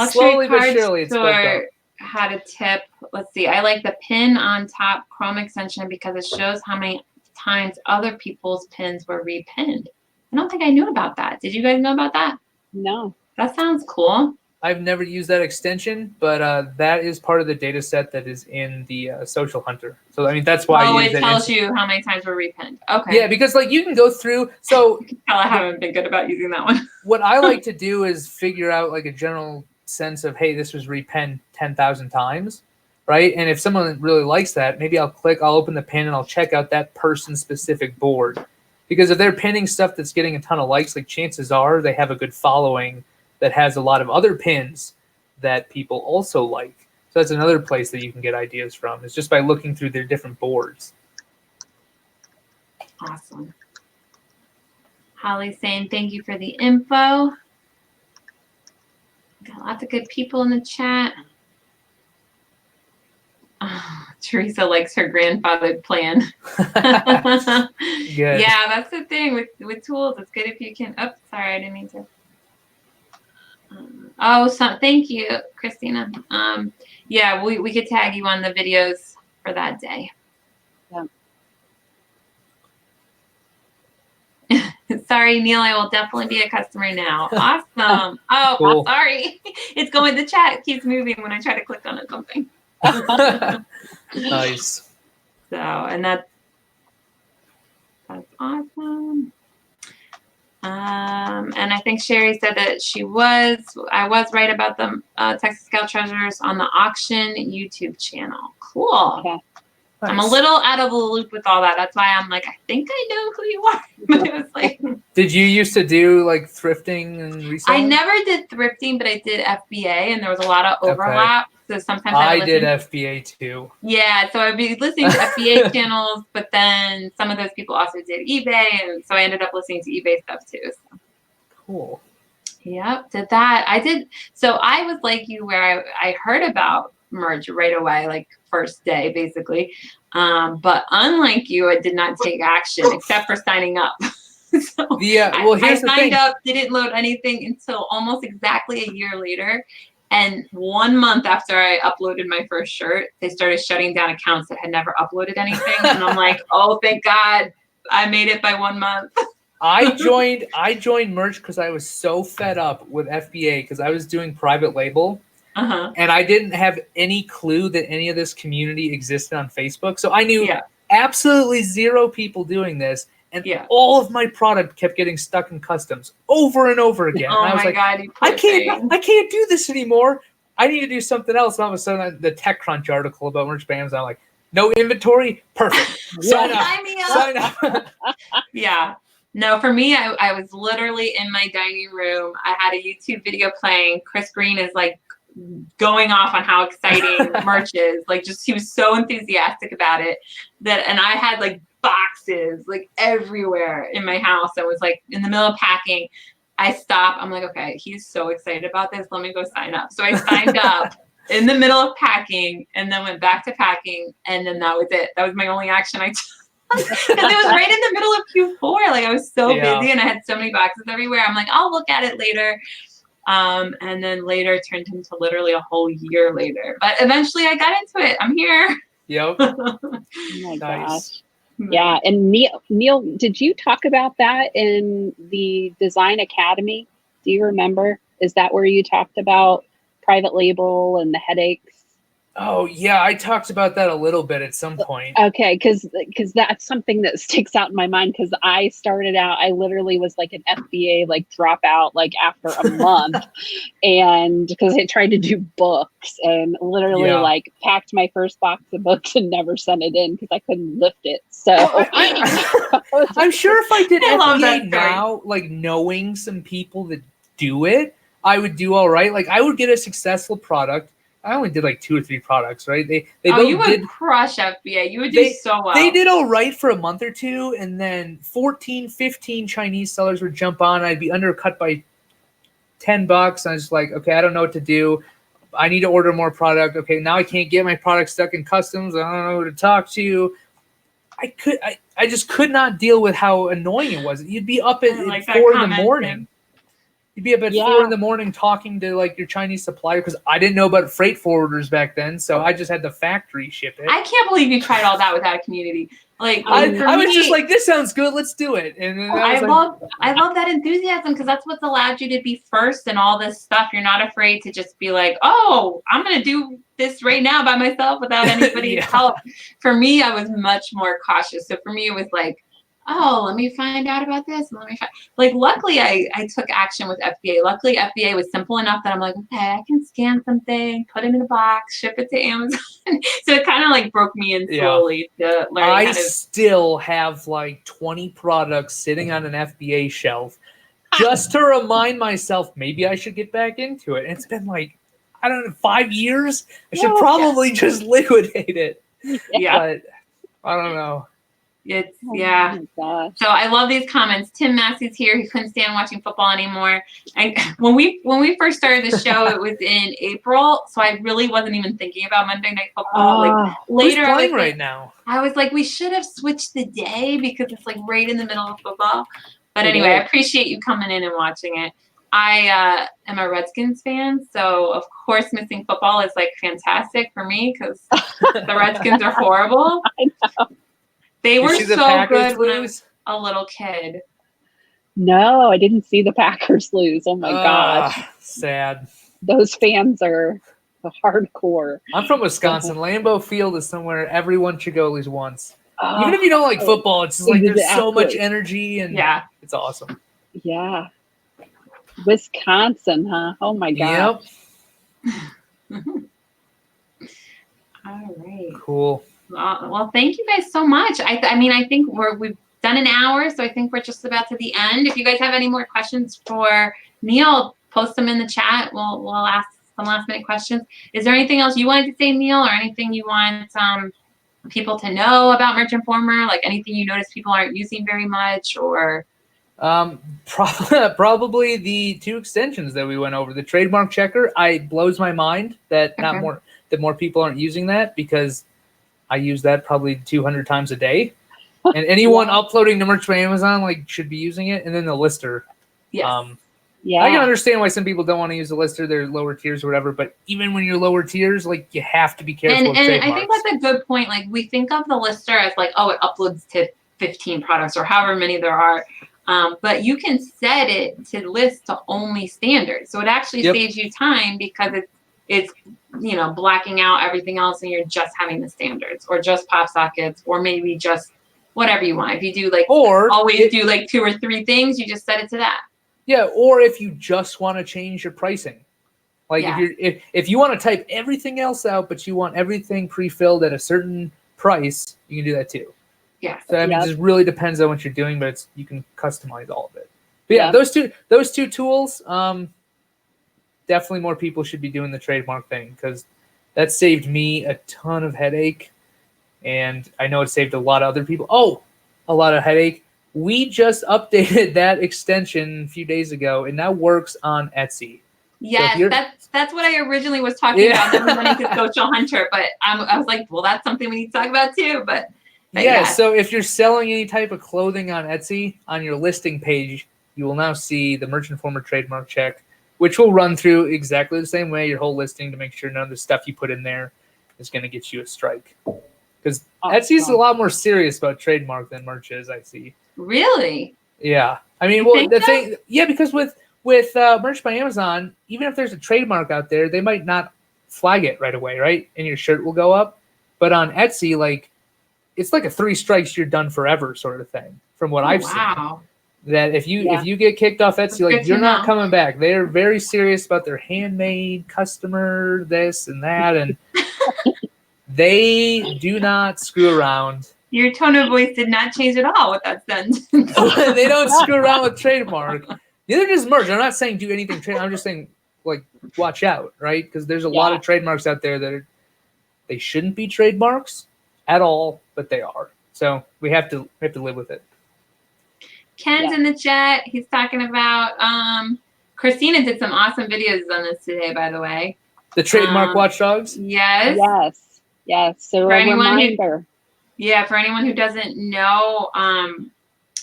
slowly but surely it's built up. Had a tip. Let's see. I like the pin on top Chrome extension because it shows how many times other people's pins were repinned. I don't think I knew about that. Did you guys know about that? No. That sounds cool. I've never used that extension, but that is part of the data set that is in the Social Hunter. So, I mean, that's why I use it that tells you how many times we're repinned. Okay. Yeah, because like you can go through. So I haven't been good about using that one. what I like to do is figure out like a general sense of, hey, this was repinned 10,000 times, right? And if someone really likes that, maybe I'll open the pin and I'll check out that person's specific board. Because if they're pinning stuff that's getting a ton of likes, like chances are they have a good following that has a lot of other pins that people also like. So that's another place that you can get ideas from, is just by looking through their different boards. Awesome. Holly's saying thank you for the info. Got lots of good people in the chat. Oh, Teresa likes her grandfathered plan. Good. Yeah, that's the thing with tools. It's good if you can. Oh, sorry, I didn't mean to. Thank you, Christina. Yeah, we could tag you on the videos for that day. Yeah. Sorry, Neil, I will definitely be a customer now. Awesome. Oh, cool. Sorry. It's going, the chat keeps moving when I try to click on it, something. Nice. So, and that's awesome. And I think Sherry said that I was right about the Texas Scout Treasures on the auction YouTube channel. Cool. Okay. Nice. I'm a little out of the loop with all that. That's why I'm like, I think I know who you are. But it was like, did you used to do like thrifting and reselling? I never did thrifting, but I did FBA, and there was a lot of overlap. Okay. So sometimes I did FBA too. Yeah, so I'd be listening to FBA channels, but then some of those people also did eBay, and so I ended up listening to eBay stuff too. So. Cool. Yep, did that. I did. So I was like you, where I heard about Merge right away, like first day, basically. But unlike you, I did not take action except for signing up. So I signed up, didn't load anything until almost exactly a year later. And 1 month after I uploaded my first shirt, they started shutting down accounts that had never uploaded anything. And I'm like, oh, thank God I made it by 1 month. I joined Merch because I was so fed up with FBA because I was doing private label. And I didn't have any clue that any of this community existed on Facebook. So I knew absolutely zero people doing this. And all of my product kept getting stuck in customs over and over again. Oh, and I was my God, I can't do this anymore. I need to do something else. And all of a sudden, the TechCrunch article about merch by Amazon, I'm like, no inventory? Perfect. Sign up. Yeah. No, for me, I was literally in my dining room. I had a YouTube video playing. Chris Green is like going off on how exciting merch is. Like, just he was so enthusiastic about it and I had like boxes like everywhere in my house. I was like in the middle of packing. I stopped. I'm like, okay, he's so excited about this. Let me go sign up. So I signed up in the middle of packing and then went back to packing. And then that was it. That was my only action I took. Because it was right in the middle of Q4. Like I was so busy and I had so many boxes everywhere. I'm like, I'll look at it later. And then later turned into literally a whole year later. But eventually I got into it. I'm here. Yep. Oh my gosh. Yeah, and Neil, did you talk about that in the Design Academy? Do you remember? Is that where you talked about private label and the headaches? Oh yeah, I talked about that a little bit at some point. Okay, because that's something that sticks out in my mind. Because I started out, I literally was like an FBA like dropout like after a month, and because I tried to do books and literally like packed my first box of books and never sent it in because I couldn't lift it. So I'm sure if I did FBA now, like knowing some people that do it, I would do all right. Like I would get a successful product. I only did like 2 or 3 products, right? They you would crush FBA. You would do so well. They did all right for a month or two, and then 14, 15 Chinese sellers would jump on. I'd be undercut by $10. I was like, okay, I don't know what to do. I need to order more product. Okay, now I can't get my product stuck in customs. I don't know who to talk to. I just could not deal with how annoying it was. You'd be up at 4 in the morning. You'd be up at 4 in the morning talking to like your Chinese supplier because I didn't know about freight forwarders back then, so I just had the factory ship it. I can't believe you tried all that without a community. Like I for was me, just like, this sounds good. Let's do it. And then I was love that enthusiasm because that's what's allowed you to be first in all this stuff. You're not afraid to just be like, oh, I'm gonna do this right now by myself without anybody's Yeah. help. For me, I was much more cautious. So for me, it was like, oh, let me find out about this. Luckily, I took action with FBA. Luckily, FBA was simple enough that I'm like, okay, I can scan something, put it in a box, ship it to Amazon. So it kind of like broke me in slowly to learn I how to. still have like 20 products sitting on an FBA shelf just to remind myself maybe I should get back into it. And it's been like, I don't know, 5 years. I should probably just liquidate it. Yeah. But I don't know. It's Oh my gosh. So I love these comments. Tim Massey's here. He couldn't stand watching football anymore. And when we first started the show, it was in April, so I really wasn't even thinking about Monday Night Football. Like later, Who's playing right now? I was like, we should have switched the day because it's like right in the middle of football. But anyway, I appreciate you coming in and watching it. I am a Redskins fan, so of course missing football is like fantastic for me because the Redskins are horrible. I know. They were see the so Packers good when I lose? was a little kid. No, I didn't see the Packers lose. Oh my gosh. Sad. Those fans are hardcore. I'm from Wisconsin. Lambeau Field is somewhere everyone should go at least once. Oh, Even if you don't like football, it's just like there's so much exactly. energy and Yeah. it's awesome. Yeah. Wisconsin, huh? Oh my god. Yep. All right. Cool. Well, thank you guys so much. I mean, I think we've done an hour, so I think we're just about to the end. If you guys have any more questions for Neil, post them in the chat. We'll ask some last minute questions. Is there anything else you wanted to say, Neil, or anything you want people to know about Merch Informer? Like anything you notice people aren't using very much, or? Probably the 2 extensions that we went over. The trademark checker, it blows my mind that more people aren't using that because I use that probably 200 times a day. And anyone uploading to Merch by Amazon should be using it. And then the lister. Yes. Yeah. I can understand why some people don't want to use the lister. They're lower tiers or whatever. But even when you're lower tiers, you have to be careful with trademarks. I think that's a good point. We think of the lister as it uploads to 15 products or however many there are. But you can set it to list to only standards. So it actually saves you time because it's blacking out everything else and you're just having the standards or just pop sockets or maybe just whatever you want. If you do do 2 or 3 things, you just set it to that. Yeah, or if you just want to change your pricing. If you want to type everything else out but you want everything pre-filled at a certain price, you can do that too. Yeah. So it just really depends on what you're doing, but you can customize all of it. But those two tools, definitely more people should be doing the trademark thing because that saved me a ton of headache, and I know it saved a lot of other people. A lot of headache. We just updated that extension a few days ago. It now works on Etsy. Yes, so that's what I originally was talking about. Then we went into Social Hunter, but I was like, well, that's something we need to talk about too. But so if you're selling any type of clothing on Etsy, on your listing page, you will now see the Merch Informer trademark check, which will run through exactly the same way your whole listing to make sure none of the stuff you put in there is going to get you a strike. Because Etsy is a lot more serious about trademark than Merch is, I see. Really? Yeah. I mean, because with Merch by Amazon, even if there's a trademark out there, they might not flag it right away, right? And your shirt will go up. But on Etsy, it's like a 3 strikes, you're done forever sort of thing, from what I've seen. That if you get kicked off Etsy, you're not coming back. They're very serious about their handmade customer, this and that, and they do not screw around. Your tone of voice did not change at all with that sentence. They don't screw around with trademark. Neither does Merch. I'm not saying do anything trademark. I'm just saying watch out, right? Because there's a lot of trademarks out there that they shouldn't be trademarks at all, but they are. So we have to live with it. Ken's in the chat. He's talking about Christina did some awesome videos on this today, by the way. The trademark watchdogs? Yes. So for a reminder. For anyone who doesn't know,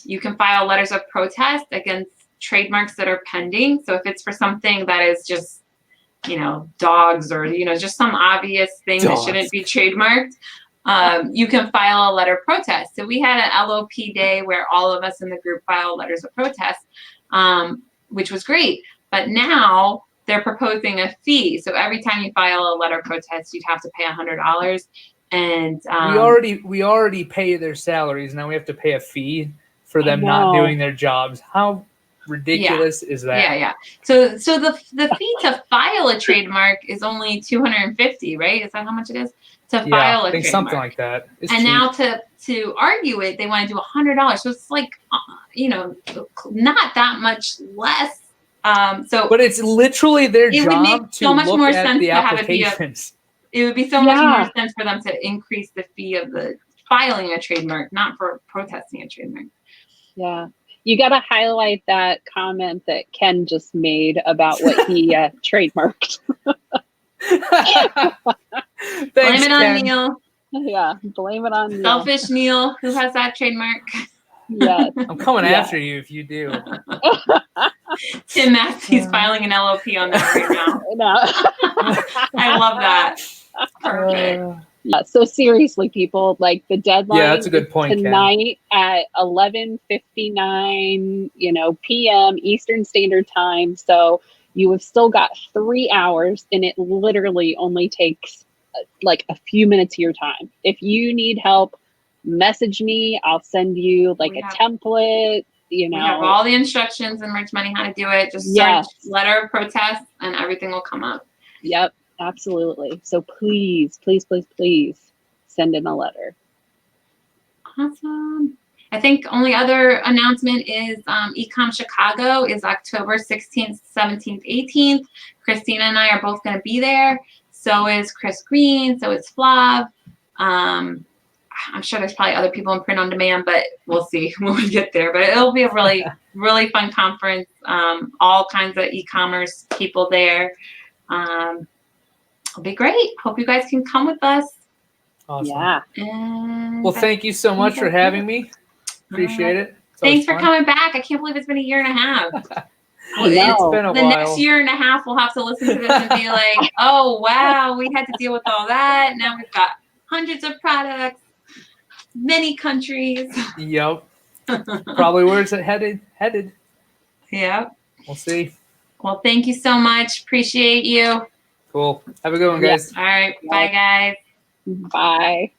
you can file letters of protest against trademarks that are pending. So if it's for something that is just, dogs or, just some obvious thing that shouldn't be trademarked, you can file a letter of protest. So we had an LOP day where all of us in the group filed letters of protest, which was great. But now they're proposing a fee. So every time you file a letter of protest, you'd have to pay $100. And we already pay their salaries. Now we have to pay a fee for them not doing their jobs. How ridiculous is that? Yeah. So the fee to file a trademark is only $250, right? Is that how much it is to file a trademark? Something like that. It's and cheap. now to argue it, they want to do $100. So it's like, not that much less. But it's literally their job to so much look more at sense the to have applications. It would be so much more sense for them to increase the fee of the filing a trademark, not for protesting a trademark. Yeah. You got to highlight that comment that Ken just made about what he trademarked. Thanks, blame it on Ken. Neil. Yeah, blame it on Neil. Selfish Neil, who has that trademark. Yes. I'm coming after you if you do. Tim Massey's filing an LOP on that right now. No. I love that. Perfect. Yeah, so seriously, people, like the deadline that's a good point, tonight at 11:59, p.m. Eastern Standard Time. So you have still got 3 hours, and it literally only takes like a few minutes of your time. If you need help, message me. I'll send you a template. We have all the instructions in Rich Money how to do it. Just search letter of protest, and everything will come up. Yep. Absolutely. So please, please, please, please send in a letter. Awesome. I think only other announcement is Ecom Chicago is October 16th, 17th, 18th. Christina and I are both going to be there. So is Chris Green. So is Flav. I'm sure there's probably other people in print on demand, but we'll see when we get there. But it'll be a really, really fun conference. All kinds of e-commerce people there. It'll be great. Hope you guys can come with us. Awesome. Yeah. Well, thank you so much for having me. Appreciate it. Thanks for coming back. I can't believe it's been a year and a half. It's been a while. The next year and a half, we'll have to listen to this and be like, oh, wow, we had to deal with all that. Now we've got hundreds of products, many countries. Yep. Probably where it's headed. Yep. We'll see. Well, thank you so much. Appreciate you. Cool. Have a good one, guys. All right. Bye, guys. Bye.